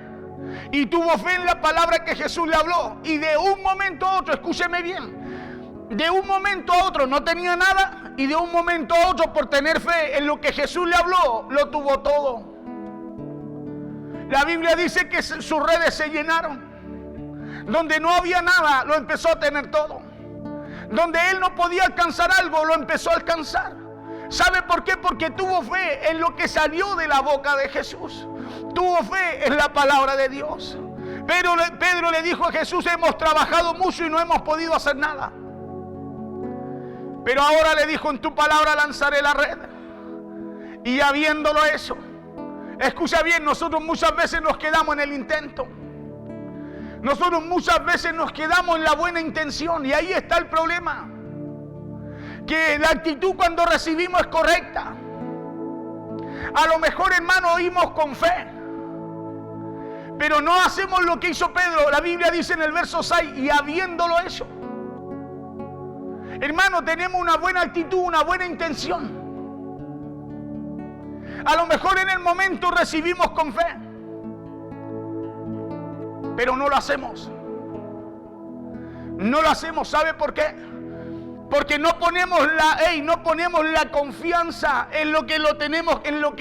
Y tuvo fe en la palabra que Jesús le habló. Y de un momento a otro, escúcheme bien, de un momento a otro no tenía nada, y de un momento a otro, por tener fe en lo que Jesús le habló, lo tuvo todo. La Biblia dice que sus redes se llenaron. Donde no había nada, lo empezó a tener todo. Donde él no podía alcanzar algo, lo empezó a alcanzar. ¿Sabe por qué? Porque tuvo fe en lo que salió de la boca de Jesús. Tuvo fe en la palabra de Dios. Pedro le dijo a Jesús: hemos trabajado mucho y no hemos podido hacer nada. Pero ahora le dijo: en tu palabra lanzaré la red. Y habiéndolo eso, escucha bien, nosotros muchas veces nos quedamos en el intento. Nosotros muchas veces nos quedamos en la buena intención. Y ahí está el problema. Que la actitud cuando recibimos es correcta. A lo mejor, hermano, oímos con fe, pero no hacemos lo que hizo Pedro. La Biblia dice en el verso 6: y habiéndolo hecho. Hermano, tenemos una buena actitud, una buena intención. A lo mejor en el momento recibimos con fe, pero no lo hacemos. No lo hacemos. ¿Sabe por qué? Porque no ponemos la confianza en lo que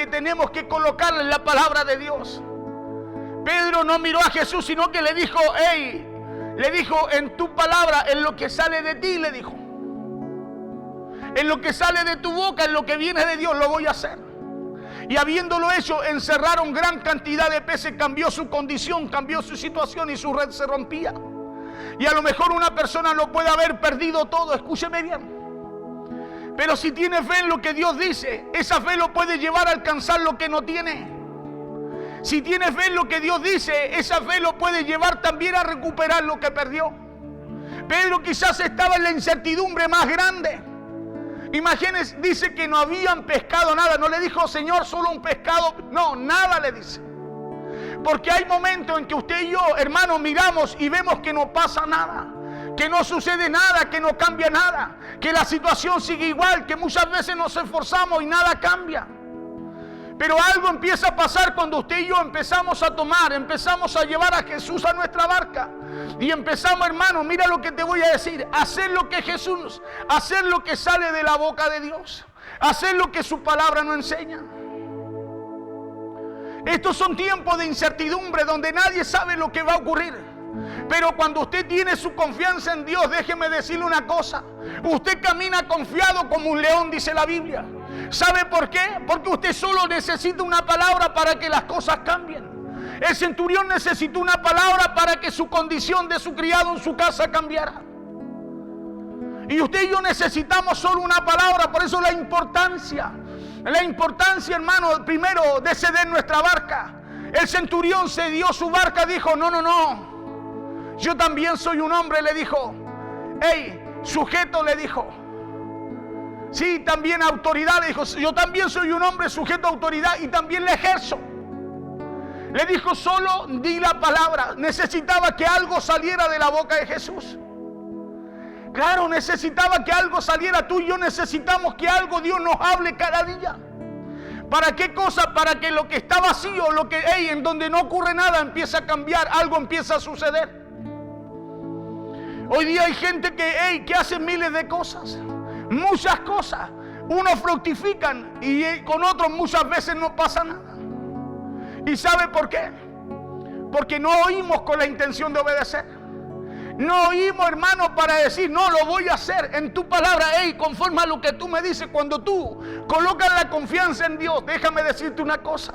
tenemos que colocarle en la palabra de Dios. Pedro no miró a Jesús, sino que le dijo: en tu palabra, en lo que sale de ti, le dijo. En lo que sale de tu boca, en lo que viene de Dios, lo voy a hacer. Y habiéndolo hecho, encerraron gran cantidad de peces. Cambió su condición, cambió su situación y su red se rompía. Y a lo mejor una persona lo puede haber perdido todo, escúcheme bien. Pero si tiene fe en lo que Dios dice, esa fe lo puede llevar a alcanzar lo que no tiene. Si tiene fe en lo que Dios dice, esa fe lo puede llevar también a recuperar lo que perdió. Pedro quizás estaba en la incertidumbre más grande. Imagínense, dice que no habían pescado nada. No le dijo: Señor, solo un pescado. No, nada le dice. Porque hay momentos en que usted y yo, hermanos, miramos y vemos que no pasa nada, que no sucede nada, que no cambia nada, que la situación sigue igual, que muchas veces nos esforzamos y nada cambia. Pero algo empieza a pasar cuando usted y yo empezamos a llevar a Jesús a nuestra barca. Y empezamos, hermano, mira lo que te voy a decir: hacer lo que Jesús, hacer lo que sale de la boca de Dios, hacer lo que su palabra nos enseña. Estos son tiempos de incertidumbre donde nadie sabe lo que va a ocurrir. Pero cuando usted tiene su confianza en Dios, déjeme decirle una cosa. Usted camina confiado como un león, dice la Biblia. ¿Sabe por qué? Porque usted solo necesita una palabra para que las cosas cambien. El centurión necesitó una palabra para que su condición de su criado en su casa cambiara. Y usted y yo necesitamos solo una palabra. Por eso la importancia, hermano, primero de ceder nuestra barca. El centurión cedió su barca, dijo, no. Yo también soy un hombre, le dijo. Sujeto, le dijo. Sí, también autoridad, le dijo. Yo también soy un hombre sujeto a autoridad y también le ejerzo. Le dijo, solo di la palabra. Necesitaba que algo saliera de la boca de Jesús. Claro, necesitaba que algo saliera. Tú y yo necesitamos que algo Dios nos hable cada día. ¿Para qué cosa? Para que lo que está vacío, lo que en donde no ocurre nada, empiece a cambiar, algo empieza a suceder. Hoy día hay gente que hace miles de cosas, muchas cosas. Unos fructifican y con otros muchas veces no pasa nada. ¿Y sabe por qué? Porque no oímos con la intención de obedecer. No oímos, hermano, para decir, no, lo voy a hacer en tu palabra, conforme a lo que tú me dices. Cuando tú colocas la confianza en Dios, déjame decirte una cosa.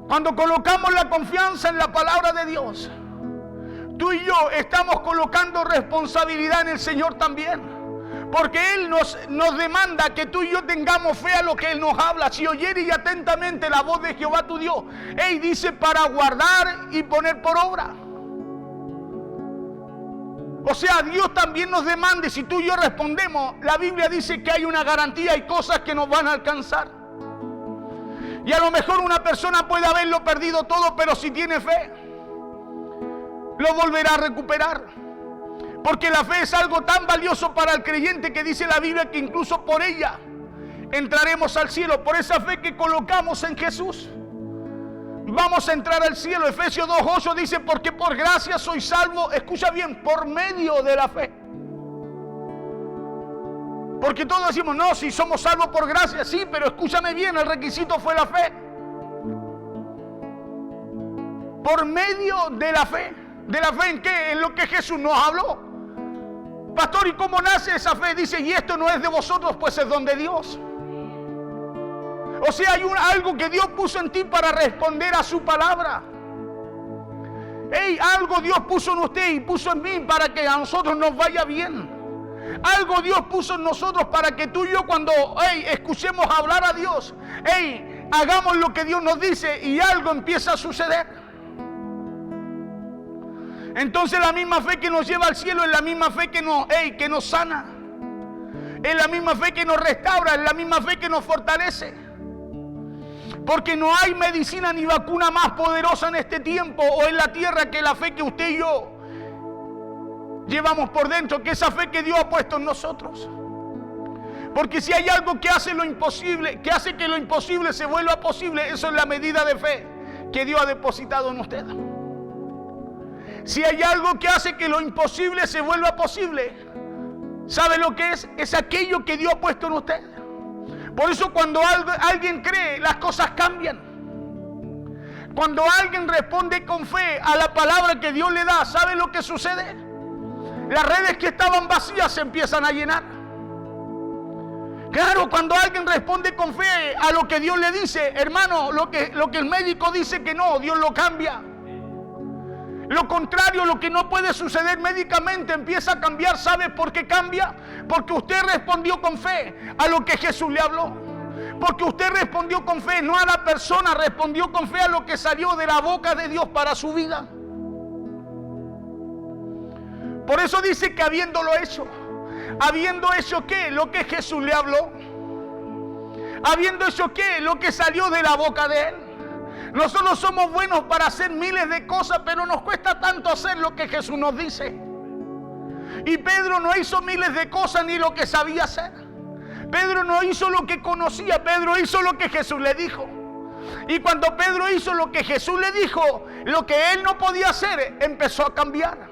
Cuando colocamos la confianza en la palabra de Dios, tú y yo estamos colocando responsabilidad en el Señor también. Porque Él nos demanda que tú y yo tengamos fe a lo que Él nos habla. Si oyeres atentamente la voz de Jehová tu Dios, dice para guardar y poner por obra. O sea, Dios también nos demanda, y si tú y yo respondemos, la Biblia dice que hay una garantía, hay cosas que nos van a alcanzar. Y a lo mejor una persona puede haberlo perdido todo, pero si tiene fe, lo volverá a recuperar. Porque la fe es algo tan valioso para el creyente que dice la Biblia que incluso por ella entraremos al cielo. Por esa fe que colocamos en Jesús, vamos a entrar al cielo. Efesios 2:8 dice, porque por gracia soy salvo, escucha bien, por medio de la fe. Porque todos decimos, no, si somos salvos por gracia, sí, pero escúchame bien, el requisito fue la fe. Por medio de la fe. ¿De la fe en qué? En lo que Jesús nos habló. Pastor, ¿y cómo nace esa fe? Dice, y esto no es de vosotros, pues es don de Dios. O sea, hay algo que Dios puso en ti para responder a su palabra. Algo Dios puso en usted y puso en mí para que a nosotros nos vaya bien. Algo Dios puso en nosotros para que tú y yo cuando escuchemos hablar a Dios, hagamos lo que Dios nos dice y algo empieza a suceder. Entonces la misma fe que nos lleva al cielo es la misma fe que nos sana. Es la misma fe que nos restaura, es la misma fe que nos fortalece. Porque no hay medicina ni vacuna más poderosa en este tiempo o en la tierra que la fe que usted y yo llevamos por dentro, que esa fe que Dios ha puesto en nosotros. Porque si hay algo que hace lo imposible, que hace que lo imposible se vuelva posible, eso es la medida de fe que Dios ha depositado en usted. Si hay algo que hace que lo imposible se vuelva posible, ¿sabe lo que es? Es aquello que Dios ha puesto en usted. Por eso cuando alguien cree, las cosas cambian. Cuando alguien responde con fe a la palabra que Dios le da, ¿sabe lo que sucede? Las redes que estaban vacías se empiezan a llenar. Claro, cuando alguien responde con fe a lo que Dios le dice, hermano, lo que el médico dice que no, Dios lo cambia. Lo contrario, lo que no puede suceder médicamente empieza a cambiar. ¿Sabe por qué cambia? Porque usted respondió con fe a lo que Jesús le habló. Porque usted respondió con fe, no a la persona, respondió con fe a lo que salió de la boca de Dios para su vida. Por eso dice que habiendo hecho ¿qué? Lo que Jesús le habló. Habiendo hecho ¿qué? Lo que salió de la boca de Él. Nosotros somos buenos para hacer miles de cosas, pero nos cuesta tanto hacer lo que Jesús nos dice. Y Pedro no hizo miles de cosas ni lo que sabía hacer. Pedro no hizo lo que conocía, Pedro hizo lo que Jesús le dijo. Y cuando Pedro hizo lo que Jesús le dijo, lo que él no podía hacer empezó a cambiar.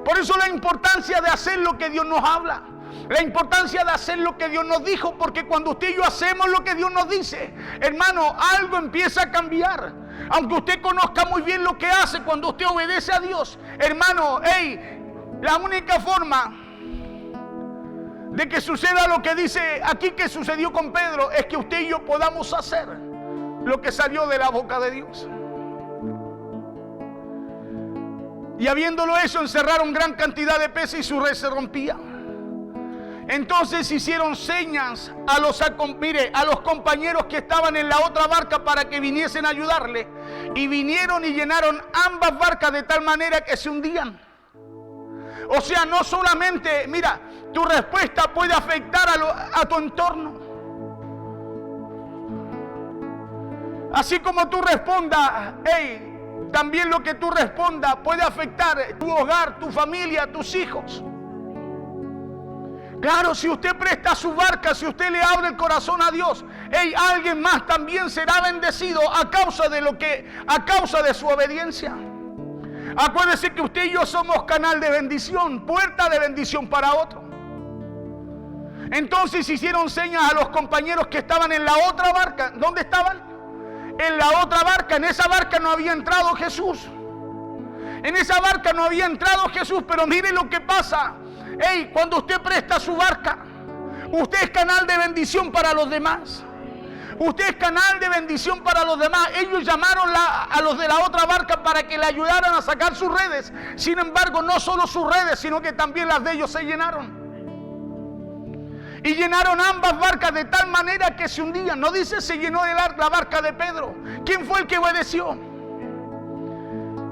Por eso la importancia de hacer lo que Dios nos habla. La importancia de hacer lo que Dios nos dijo, porque cuando usted y yo hacemos lo que Dios nos dice, hermano, algo empieza a cambiar. Aunque usted conozca muy bien lo que hace, cuando usted obedece a Dios, hermano, la única forma de que suceda lo que dice aquí que sucedió con Pedro es que usted y yo podamos hacer lo que salió de la boca de Dios. Y habiéndolo hecho, encerraron gran cantidad de peces y su red se rompía. Entonces hicieron señas a los compañeros que estaban en la otra barca para que viniesen a ayudarle. Y vinieron y llenaron ambas barcas de tal manera que se hundían. O sea, no solamente, mira, tu respuesta puede afectar a tu entorno. Así como tú respondas, también lo que tú respondas puede afectar tu hogar, tu familia, tus hijos. Claro, si usted presta su barca, si usted le abre el corazón a Dios, alguien más también será bendecido a causa de su obediencia. Acuérdese que usted y yo somos canal de bendición, puerta de bendición para otro. Entonces hicieron señas a los compañeros que estaban en la otra barca. ¿Dónde estaban? En la otra barca. En esa barca no había entrado Jesús. En esa barca no había entrado Jesús, pero mire lo que pasa. Cuando usted presta su barca, usted es canal de bendición para los demás. Usted es canal de bendición para los demás. Ellos llamaron a los de la otra barca para que le ayudaran a sacar sus redes. Sin embargo, no solo sus redes, sino que también las de ellos se llenaron. Y llenaron ambas barcas de tal manera que se hundían. No dice se llenó la barca de Pedro. ¿Quién fue el que obedeció?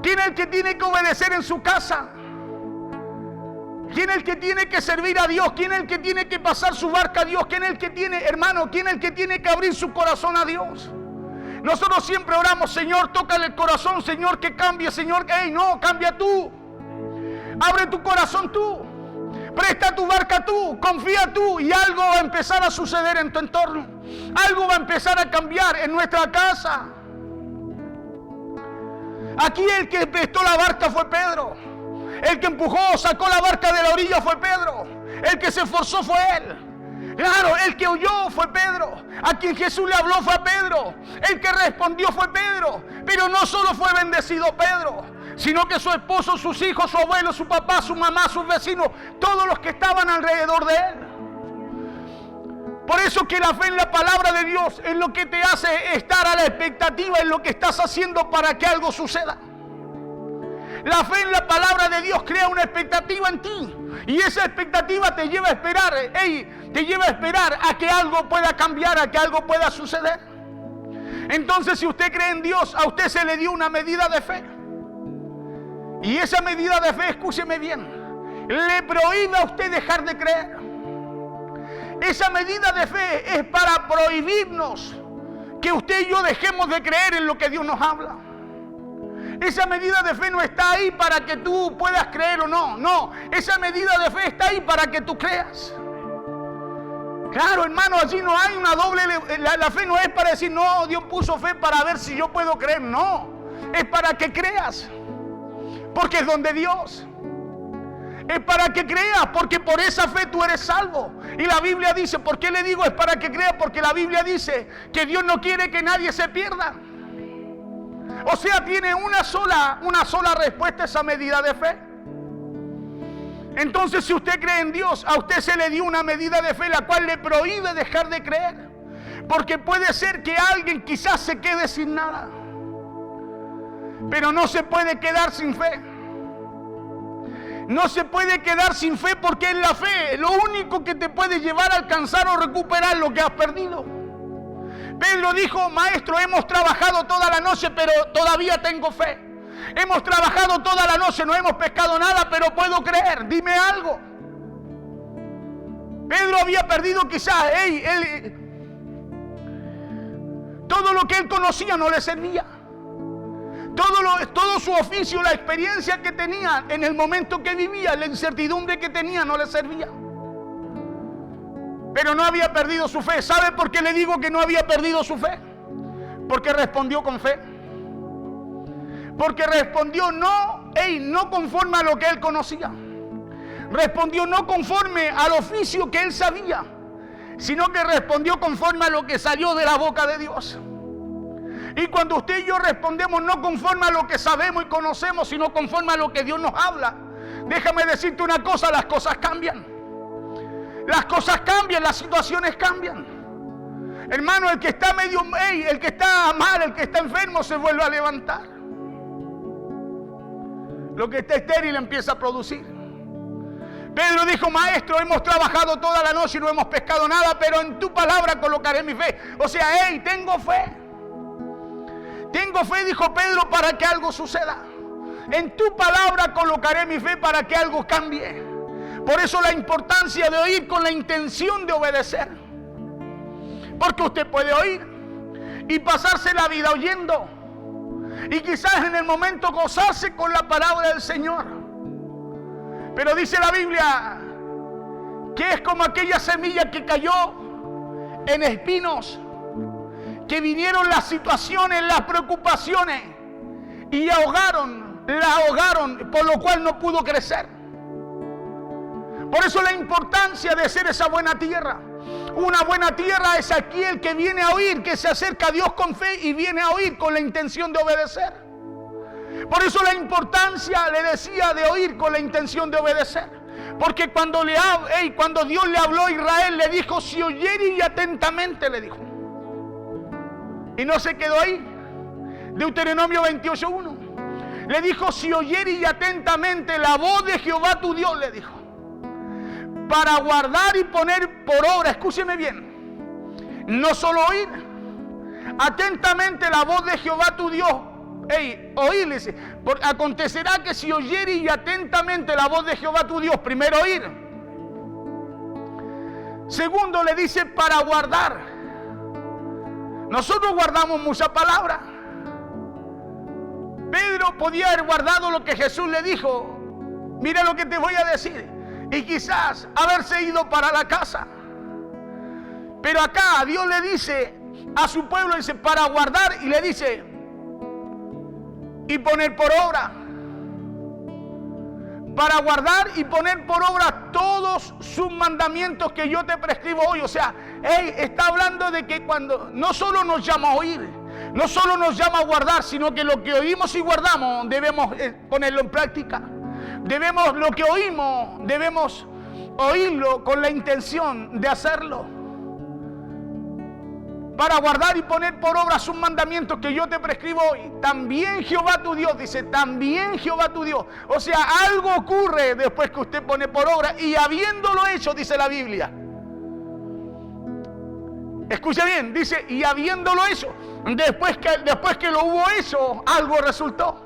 ¿Quién es el que tiene que obedecer en su casa? ¿Quién es el que tiene que servir a Dios? ¿Quién es el que tiene que pasar su barca a Dios? ¿Quién es el que tiene, hermano, quién es el que tiene que abrir su corazón a Dios? Nosotros siempre oramos, Señor, tócale el corazón, Señor, que cambie, Señor. No, cambia tú. Abre tu corazón tú. Presta tu barca tú, confía tú y algo va a empezar a suceder en tu entorno. Algo va a empezar a cambiar en nuestra casa. Aquí el que prestó la barca fue Pedro. El que empujó, sacó la barca de la orilla fue Pedro. El que se esforzó fue él. Claro, el que oyó fue Pedro. A quien Jesús le habló fue a Pedro. El que respondió fue Pedro. Pero no solo fue bendecido Pedro, sino que su esposo, sus hijos, su abuelo, su papá, su mamá, sus vecinos, todos los que estaban alrededor de él. Por eso que la fe en la palabra de Dios es lo que te hace estar a la expectativa en lo que estás haciendo para que algo suceda. La fe en la palabra de Dios crea una expectativa en ti. Y esa expectativa te lleva a esperar, te lleva a esperar a que algo pueda cambiar, a que algo pueda suceder. Entonces, si usted cree en Dios, a usted se le dio una medida de fe. Y esa medida de fe, escúcheme bien, le prohíbe a usted dejar de creer. Esa medida de fe es para prohibirnos que usted y yo dejemos de creer en lo que Dios nos habla. Esa medida de fe no está ahí para que tú puedas creer o no. No, esa medida de fe está ahí para que tú creas. Claro, hermano, allí no hay una doble... La fe no es para decir, no, Dios puso fe para ver si yo puedo creer. No, es para que creas. Porque es don de Dios. Es para que creas, porque por esa fe tú eres salvo. Y la Biblia dice, ¿por qué le digo es para que creas? Porque la Biblia dice que Dios no quiere que nadie se pierda. O sea, tiene una sola respuesta a esa medida de fe. Entonces, si usted cree en Dios, a usted se le dio una medida de fe la cual le prohíbe dejar de creer. Porque puede ser que alguien quizás se quede sin nada. Pero no se puede quedar sin fe. No se puede quedar sin fe, porque es la fe lo único que te puede llevar a alcanzar o recuperar lo que has perdido. Pedro dijo, maestro, hemos trabajado toda la noche, pero todavía tengo fe. Hemos trabajado toda la noche, no hemos pescado nada, pero puedo creer. Dime algo. Pedro había perdido quizás, todo lo que él conocía no le servía. Todo su oficio, la experiencia que tenía en el momento que vivía, la incertidumbre que tenía no le servía. Pero no había perdido su fe. ¿Sabe por qué le digo que no había perdido su fe? Porque respondió con fe. Porque respondió no conforme a lo que él conocía. respondió no conforme al oficio que él sabía, sino que respondió conforme a lo que salió de la boca de Dios. Y cuando usted y yo respondemos no conforme a lo que sabemos y conocemos, sino conforme a lo que Dios nos habla, déjame decirte una cosa, las cosas cambian. Las cosas cambian, las situaciones cambian. Hermano, el que está medio, el que está mal, el que está enfermo se vuelve a levantar. Lo que está estéril empieza a producir. Pedro dijo, maestro, hemos trabajado toda la noche y no hemos pescado nada, pero en tu palabra colocaré mi fe. O sea, tengo fe. Tengo fe, dijo Pedro, para que algo suceda. En tu palabra colocaré mi fe para que algo cambie. Por eso la importancia de oír con la intención de obedecer. Porque usted puede oír y pasarse la vida oyendo. Y quizás en el momento gozarse con la palabra del Señor. Pero dice la Biblia que es como aquella semilla que cayó en espinos, que vinieron las situaciones, las preocupaciones y la ahogaron, por lo cual no pudo crecer. Por eso la importancia de ser esa buena tierra. Una buena tierra es aquel que viene a oír, que se acerca a Dios con fe y viene a oír con la intención de obedecer. Por eso la importancia, le decía, de oír con la intención de obedecer. Porque cuando Dios le habló a Israel, le dijo, si oyeres atentamente, le dijo. Y no se quedó ahí. Deuteronomio 28:1. Le dijo, si oyeres atentamente la voz de Jehová tu Dios, le dijo. Para guardar y poner por obra, escúcheme bien. No solo oír. Atentamente la voz de Jehová tu Dios. Oírles. Acontecerá que si oyeres atentamente la voz de Jehová tu Dios, primero oír. Segundo le dice para guardar. Nosotros guardamos mucha palabra. Pedro podía haber guardado lo que Jesús le dijo. Mira lo que te voy a decir. Y quizás haberse ido para la casa. Pero acá Dios le dice a su pueblo, dice para guardar, y le dice y poner por obra. Para guardar y poner por obra todos sus mandamientos que yo te prescribo hoy. O sea, está hablando de que cuando no solo nos llama a oír, no solo nos llama a guardar, sino que lo que oímos y guardamos debemos ponerlo en práctica. Lo que oímos, debemos oírlo con la intención de hacerlo. Para guardar y poner por obra sus mandamientos que yo te prescribo hoy. También Jehová tu Dios, dice, también Jehová tu Dios. O sea, algo ocurre después que usted pone por obra y habiéndolo hecho, dice la Biblia. Escuche bien, dice, y habiéndolo hecho, después que lo hubo hecho, algo resultó.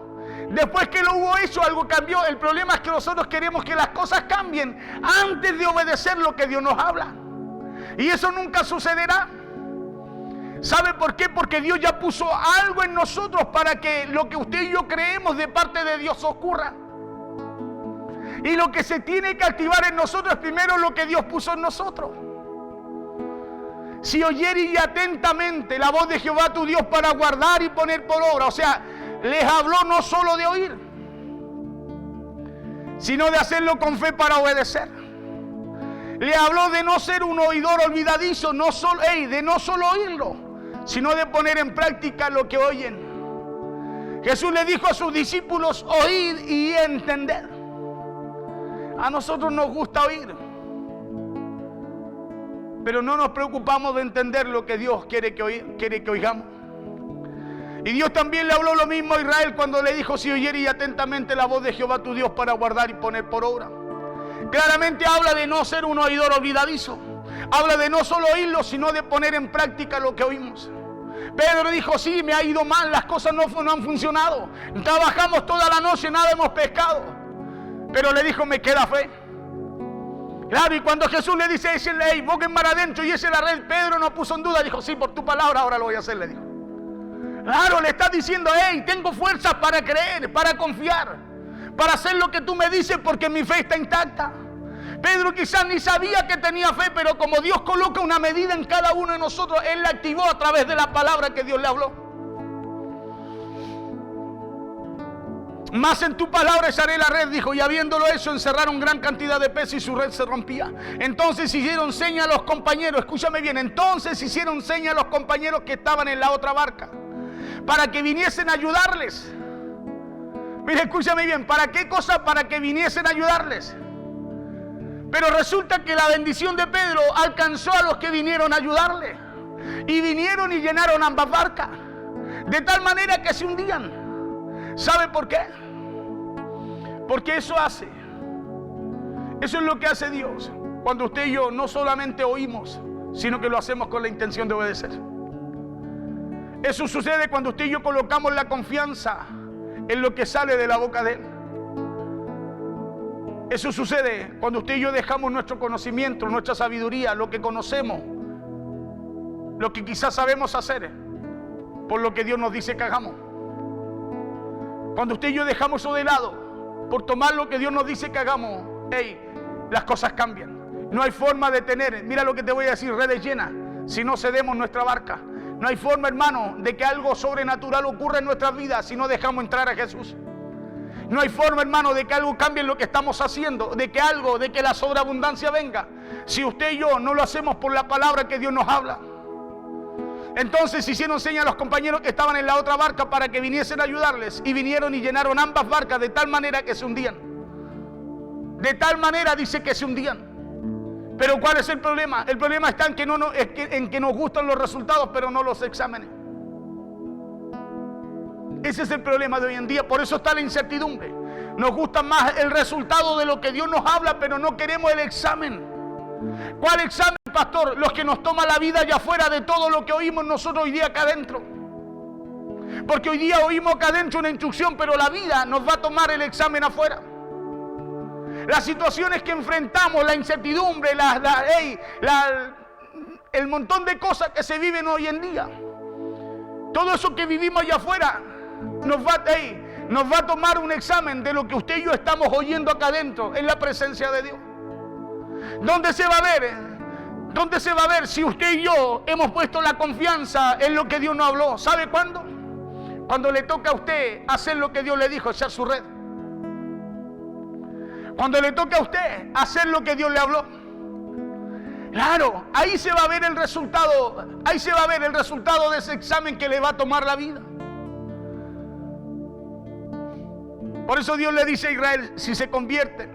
Después que lo hubo hecho, algo cambió. El problema es que nosotros queremos que las cosas cambien antes de obedecer lo que Dios nos habla. Y eso nunca sucederá. ¿Sabe por qué? Porque Dios ya puso algo en nosotros para que lo que usted y yo creemos de parte de Dios ocurra. Y lo que se tiene que activar en nosotros es primero lo que Dios puso en nosotros. Si oyeres atentamente la voz de Jehová tu Dios para guardar y poner por obra, o sea, les habló no solo de oír, sino de hacerlo con fe para obedecer. Le habló de no ser un oidor olvidadizo, de no solo oírlo, sino de poner en práctica lo que oyen. Jesús le dijo a sus discípulos, oíd y entender. A nosotros nos gusta oír, pero no nos preocupamos de entender lo que Dios quiere que oigamos. Y Dios también le habló lo mismo a Israel cuando le dijo, si oyeres atentamente la voz de Jehová tu Dios para guardar y poner por obra. Claramente habla de no ser un oidor olvidadizo. Habla de no solo oírlo, sino de poner en práctica lo que oímos. Pedro dijo, sí, me ha ido mal, las cosas no han funcionado. Trabajamos toda la noche, nada hemos pescado. Pero le dijo, me queda fe. Claro, y cuando Jesús le dice, boquen mar adentro y eche la red, Pedro no puso en duda, dijo, sí, por tu palabra ahora lo voy a hacer, le dijo. Claro, le está diciendo, tengo fuerzas para creer, para confiar, para hacer lo que tú me dices porque mi fe está intacta. Pedro quizás ni sabía que tenía fe, pero como Dios coloca una medida en cada uno de nosotros, Él la activó a través de la palabra que Dios le habló. Más en tu palabra echaré la red, dijo, y habiéndolo hecho, encerraron gran cantidad de peces y su red se rompía. Entonces hicieron seña a los compañeros, escúchame bien, entonces hicieron seña a los compañeros que estaban en la otra barca, para que viniesen a ayudarles. Mira, escúchame bien, ¿para qué cosa? Para que viniesen a ayudarles. Pero resulta que la bendición de Pedro alcanzó a los que vinieron a ayudarle. Y vinieron y llenaron ambas barcas, de tal manera que se hundían. ¿Sabe por qué? Porque eso es lo que hace Dios. Cuando usted y yo no solamente oímos, sino que lo hacemos con la intención de obedecer. Eso sucede cuando usted y yo colocamos la confianza en lo que sale de la boca de Él. Eso sucede cuando usted y yo dejamos nuestro conocimiento, nuestra sabiduría, lo que conocemos, lo que quizás sabemos hacer, por lo que Dios nos dice que hagamos. Cuando usted y yo dejamos eso de lado, por tomar lo que Dios nos dice que hagamos, las cosas cambian. No hay forma de tener, mira lo que te voy a decir, redes llenas, si no cedemos nuestra barca. No hay forma, hermano, de que algo sobrenatural ocurra en nuestras vidas si no dejamos entrar a Jesús. No hay forma, hermano, de que algo cambie en lo que estamos haciendo, de que la sobreabundancia venga, si usted y yo no lo hacemos por la palabra que Dios nos habla. Entonces hicieron señas a los compañeros que estaban en la otra barca para que viniesen a ayudarles, y vinieron y llenaron ambas barcas de tal manera que se hundían. De tal manera dice que se hundían. Pero ¿cuál es el problema? El problema está en que nos gustan los resultados, pero no los exámenes. Ese es el problema de hoy en día. Por eso está la incertidumbre. Nos gusta más el resultado de lo que Dios nos habla, pero no queremos el examen. ¿Cuál examen, pastor? Los que nos toma la vida allá afuera de todo lo que oímos nosotros hoy día acá adentro. Porque hoy día oímos acá adentro una instrucción, pero la vida nos va a tomar el examen afuera. Las situaciones que enfrentamos, la incertidumbre, el montón de cosas que se viven hoy en día. Todo eso que vivimos allá afuera nos va a tomar un examen de lo que usted y yo estamos oyendo acá adentro, en la presencia de Dios. ¿Dónde se va a ver? ¿Dónde se va a ver si usted y yo hemos puesto la confianza en lo que Dios nos habló? ¿Sabe cuándo? Cuando le toca a usted hacer lo que Dios le dijo, echar su red. Cuando le toca a usted hacer lo que Dios le habló. Claro, ahí se va a ver el resultado. Ahí se va a ver el resultado de ese examen que le va a tomar la vida. Por eso Dios le dice a Israel, si se convierten,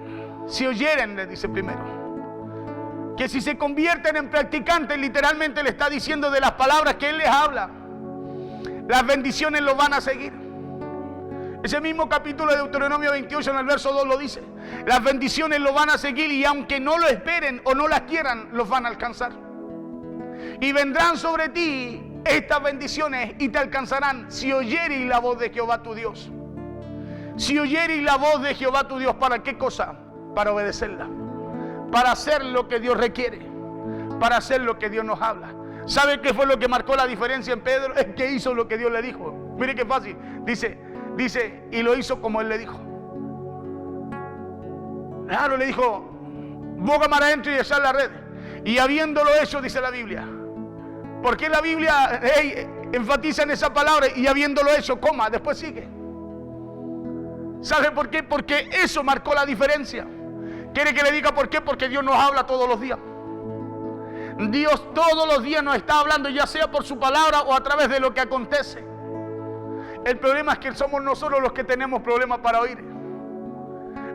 si oyeren, le dice primero, que si se convierten en practicantes, literalmente le está diciendo de las palabras que Él les habla, las bendiciones los van a seguir. Ese mismo capítulo de Deuteronomio 28 en el verso 2 lo dice. Las bendiciones los van a seguir, y aunque no lo esperen o no las quieran, los van a alcanzar. Y vendrán sobre ti estas bendiciones y te alcanzarán si oyeres la voz de Jehová tu Dios. Si oyeres la voz de Jehová tu Dios, ¿para qué cosa? Para obedecerla. Para hacer lo que Dios requiere. Para hacer lo que Dios nos habla. ¿Sabe qué fue lo que marcó la diferencia en Pedro? Es que hizo lo que Dios le dijo. Mire qué fácil. Dice, y lo hizo como Él le dijo. Claro, le dijo, boga mar adentro y echar la red. Y habiéndolo hecho, dice la Biblia. ¿Por qué la Biblia enfatiza en esa palabra? Y habiéndolo hecho, coma, después sigue. ¿Sabe por qué? Porque eso marcó la diferencia. ¿Quiere que le diga por qué? Porque Dios nos habla todos los días. Dios todos los días nos está hablando, ya sea por su palabra o a través de lo que acontece. El problema es que somos nosotros los que tenemos problemas para oír.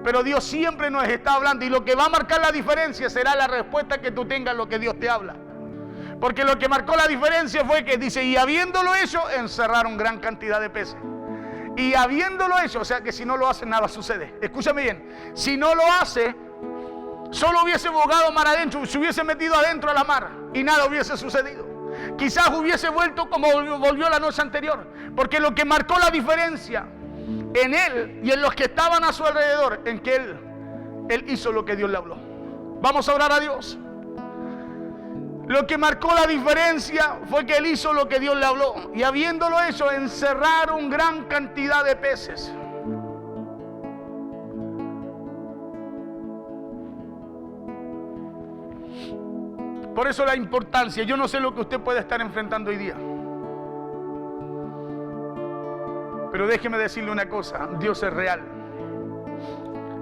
Pero Dios siempre nos está hablando, y lo que va a marcar la diferencia será la respuesta que tú tengas a lo que Dios te habla. Porque lo que marcó la diferencia fue que dice, y habiéndolo hecho, encerraron gran cantidad de peces. Y habiéndolo hecho, o sea que si no lo hace, nada sucede. Escúchame bien, si no lo hace, solo hubiese bogado mar adentro, se hubiese metido adentro a la mar y nada hubiese sucedido. Quizás hubiese vuelto como volvió la noche anterior, porque lo que marcó la diferencia en él y en los que estaban a su alrededor, en que él hizo lo que Dios le habló. Vamos a orar a Dios. Lo que marcó la diferencia fue que él hizo lo que Dios le habló, y habiéndolo hecho, encerraron gran cantidad de peces. Por eso la importancia. Yo no sé lo que usted puede estar enfrentando hoy día. Pero déjeme decirle una cosa, Dios es real.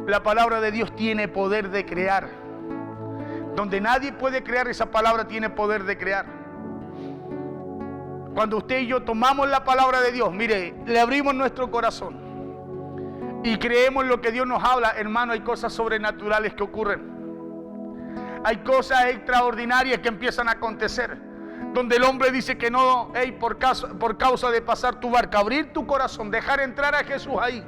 La palabra de Dios tiene poder de crear. Donde nadie puede crear, esa palabra tiene poder de crear. Cuando usted y yo tomamos la palabra de Dios, mire, le abrimos nuestro corazón y creemos lo que Dios nos habla, hermano, hay cosas sobrenaturales que ocurren. Hay cosas extraordinarias que empiezan a acontecer. Donde el hombre dice que no, por causa de pasar tu barca, abrir tu corazón, dejar entrar a Jesús ahí.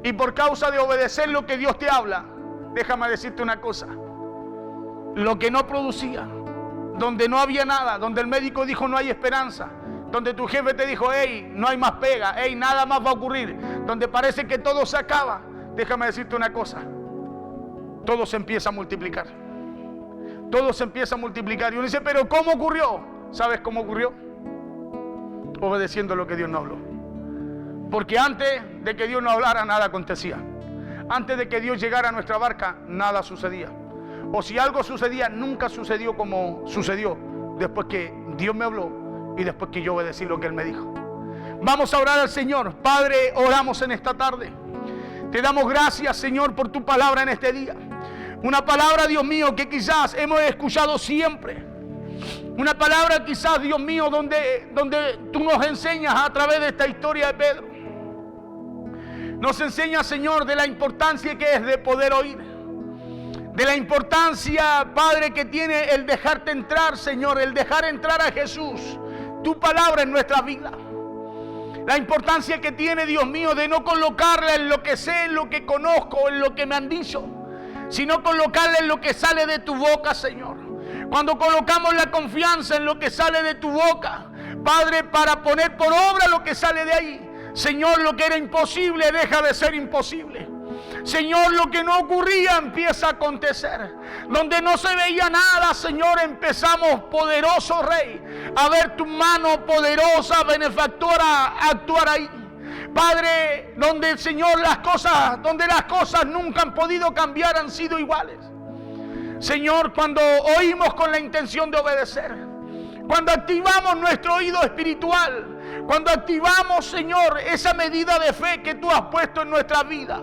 Y por causa de obedecer lo que Dios te habla, déjame decirte una cosa. Lo que no producía, donde no había nada, donde el médico dijo no hay esperanza, donde tu jefe te dijo, no hay más pega, nada más va a ocurrir, donde parece que todo se acaba, déjame decirte una cosa. Todo se empieza a multiplicar. Todo se empieza a multiplicar. Y uno dice, pero ¿cómo ocurrió? ¿Sabes cómo ocurrió? Obedeciendo lo que Dios nos habló. Porque antes de que Dios nos hablara, nada acontecía. Antes de que Dios llegara a nuestra barca, nada sucedía. O si algo sucedía, nunca sucedió como sucedió después que Dios me habló y después que yo obedecí lo que Él me dijo. Vamos a orar al Señor. Padre, oramos en esta tarde. Te damos gracias, Señor, por tu palabra en este día. Una palabra, Dios mío, que quizás hemos escuchado siempre. Una palabra quizás, Dios mío, donde tú nos enseñas a través de esta historia de Pedro. Nos enseñas, Señor, de la importancia que es de poder oír. De la importancia, Padre, que tiene el dejarte entrar, Señor, el dejar entrar a Jesús, tu palabra en nuestra vida. La importancia que tiene, Dios mío, de no colocarla en lo que sé, en lo que conozco, en lo que me han dicho, sino colocarla en lo que sale de tu boca, Señor. Cuando colocamos la confianza en lo que sale de tu boca, Padre, para poner por obra lo que sale de ahí, Señor, lo que era imposible deja de ser imposible. Señor, lo que no ocurría empieza a acontecer. Donde no se veía nada, Señor, empezamos, poderoso Rey, a ver tu mano poderosa, benefactora, a actuar ahí. Padre, donde, Señor, las cosas nunca han podido cambiar, han sido iguales. Señor, cuando oímos con la intención de obedecer, cuando activamos nuestro oído espiritual, cuando activamos, Señor, esa medida de fe que tú has puesto en nuestra vida,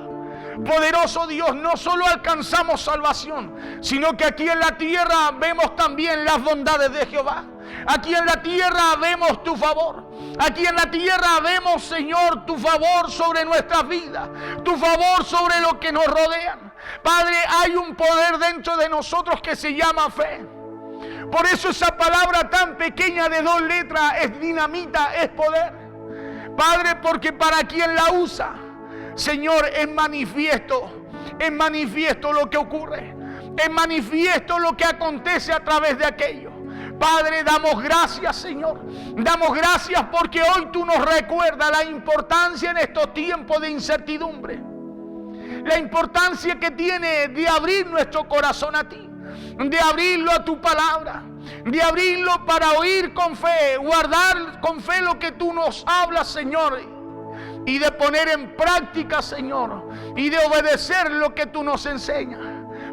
poderoso Dios, no solo alcanzamos salvación, sino que aquí en la tierra vemos también las bondades de Jehová. Aquí en la tierra vemos tu favor. Aquí en la tierra vemos, Señor, tu favor sobre nuestras vidas, tu favor sobre lo que nos rodean. Padre, hay un poder dentro de nosotros que se llama fe. Por eso esa palabra tan pequeña de 2 letras es dinamita, es poder. Padre, porque para quien la usa, Señor, es manifiesto lo que ocurre, es manifiesto lo que acontece a través de aquello. Padre, damos gracias, Señor, damos gracias porque hoy tú nos recuerdas la importancia en estos tiempos de incertidumbre, la importancia que tiene de abrir nuestro corazón a ti, de abrirlo a tu palabra, de abrirlo para oír con fe, guardar con fe lo que tú nos hablas, Señor, y de poner en práctica, Señor, y de obedecer lo que tú nos enseñas.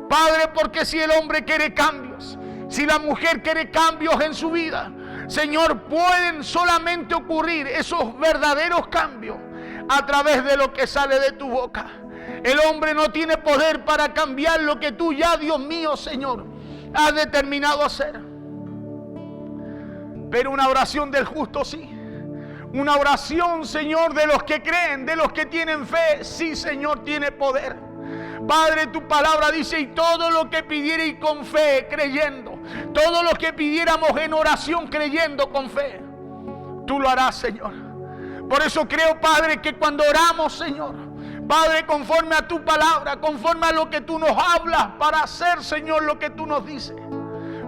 Padre, porque si el hombre quiere cambios, si la mujer quiere cambios en su vida, Señor, pueden solamente ocurrir esos verdaderos cambios a través de lo que sale de tu boca. El hombre no tiene poder para cambiar lo que tú ya, Dios mío, Señor, has determinado hacer. Pero una oración del justo sí. Una oración, Señor, de los que creen, de los que tienen fe, sí, Señor, tiene poder. Padre, tu palabra dice, y todo lo que pidierais con fe, creyendo, todo lo que pidiéramos en oración, creyendo con fe, tú lo harás, Señor. Por eso creo, Padre, que cuando oramos, Señor, Padre, conforme a tu palabra, conforme a lo que tú nos hablas, para hacer, Señor, lo que tú nos dices,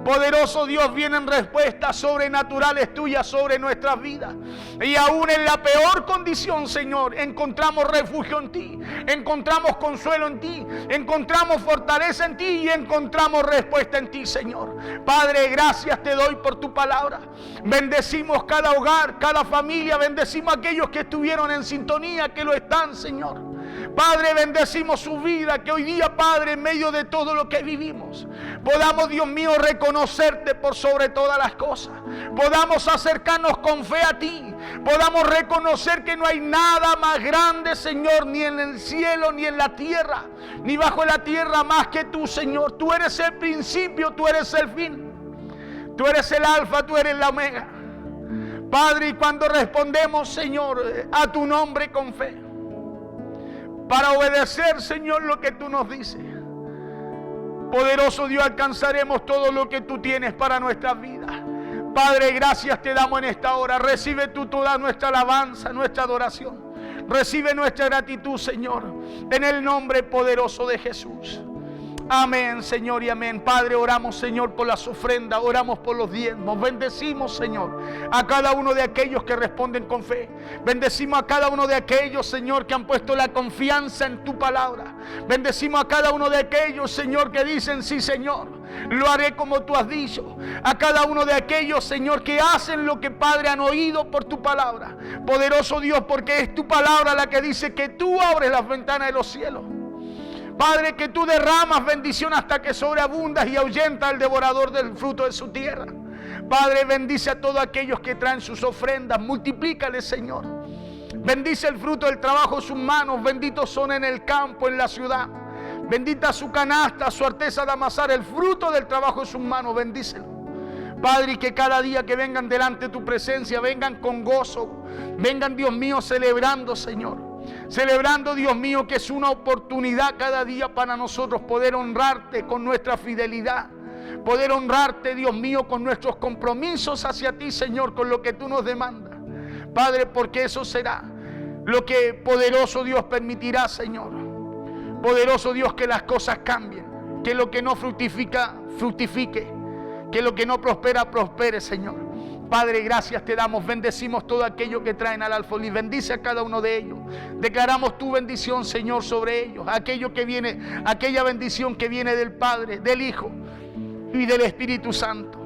poderoso Dios, vienen respuestas sobrenaturales tuyas sobre nuestras vidas. Y aún en la peor condición, Señor, encontramos refugio en ti, encontramos consuelo en ti, encontramos fortaleza en ti y encontramos respuesta en ti, Señor. Padre, gracias te doy por tu palabra. Bendecimos cada hogar, cada familia, bendecimos a aquellos que estuvieron en sintonía, que lo están, Señor. Padre, bendecimos su vida, que hoy día, Padre, en medio de todo lo que vivimos, podamos, Dios mío, reconocerte por sobre todas las cosas. Podamos acercarnos con fe a ti Podamos reconocer que no hay nada más grande, Señor, ni en el cielo, ni en la tierra, ni bajo la tierra más que tú, Señor. Tú eres el principio, tú eres el fin. Tú eres el alfa, tú eres la omega. Padre, y cuando respondemos, Señor, a tu nombre con fe, para obedecer, Señor, lo que tú nos dices, poderoso Dios, alcanzaremos todo lo que tú tienes para nuestras vidas. Padre, gracias te damos en esta hora. Recibe tú toda nuestra alabanza, nuestra adoración. Recibe nuestra gratitud, Señor, en el nombre poderoso de Jesús. Amén, Señor, y amén. Padre, oramos, Señor, por las ofrendas, oramos por los diezmos. Bendecimos, Señor, a cada uno de aquellos que responden con fe. Bendecimos a cada uno de aquellos, Señor, que han puesto la confianza en tu palabra. Bendecimos a cada uno de aquellos, Señor, que dicen, sí, Señor, lo haré como tú has dicho. A cada uno de aquellos, Señor, que hacen lo que, Padre, han oído por tu palabra. Poderoso Dios, porque es tu palabra la que dice que tú abres las ventanas de los cielos. Padre, que tú derramas bendición hasta que sobreabundas y ahuyenta al devorador del fruto de su tierra. Padre, bendice a todos aquellos que traen sus ofrendas, multiplícale, Señor. Bendice el fruto del trabajo de sus manos, benditos son en el campo, en la ciudad. Bendita su canasta, su arteza de amasar, el fruto del trabajo de sus manos, bendícelo. Padre, y que cada día que vengan delante de tu presencia, vengan con gozo, vengan, Dios mío, celebrando, Señor. Celebrando, Dios mío, que es una oportunidad cada día para nosotros poder honrarte con nuestra fidelidad. Poder honrarte, Dios mío, con nuestros compromisos hacia ti, Señor, con lo que tú nos demandas. Padre, porque eso será lo que poderoso Dios permitirá, Señor. Poderoso Dios, que las cosas cambien. Que lo que no fructifica, fructifique. Que lo que no prospera, prospere, Señor. Padre, gracias te damos, bendecimos todo aquello que traen al alfolí, bendice a cada uno de ellos, declaramos tu bendición, Señor, sobre ellos, aquello que viene, aquella bendición que viene del Padre, del Hijo y del Espíritu Santo.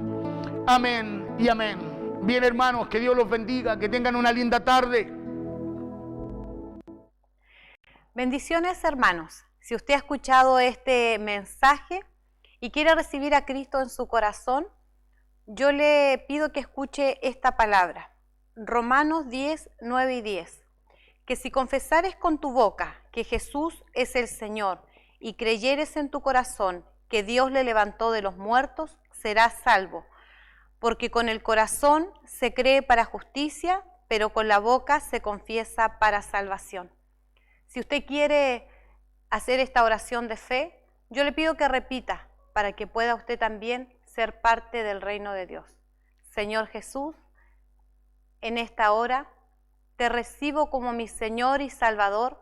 Amén y amén. Bien, hermanos, que Dios los bendiga, que tengan una linda tarde. Bendiciones, hermanos. Si usted ha escuchado este mensaje y quiere recibir a Cristo en su corazón, yo le pido que escuche esta palabra, Romanos 10, 9 y 10, que si confesares con tu boca que Jesús es el Señor y creyeres en tu corazón que Dios le levantó de los muertos, serás salvo, porque con el corazón se cree para justicia, pero con la boca se confiesa para salvación. Si usted quiere hacer esta oración de fe, yo le pido que repita para que pueda usted también ser parte del reino de Dios. Señor Jesús, en esta hora te recibo como mi Señor y Salvador.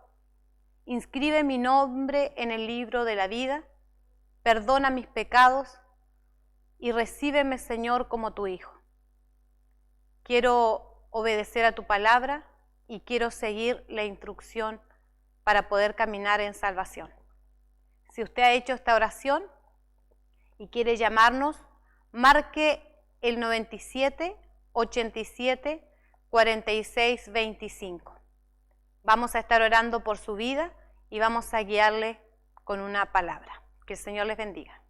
Inscribe mi nombre en el libro de la vida, perdona mis pecados y recíbeme, Señor, como tu Hijo. Quiero obedecer a tu palabra y quiero seguir la instrucción para poder caminar en salvación. Si usted ha hecho esta oración y quiere llamarnos, marque el 97 87 46 25. Vamos a estar orando por su vida y vamos a guiarle con una palabra. Que el Señor les bendiga.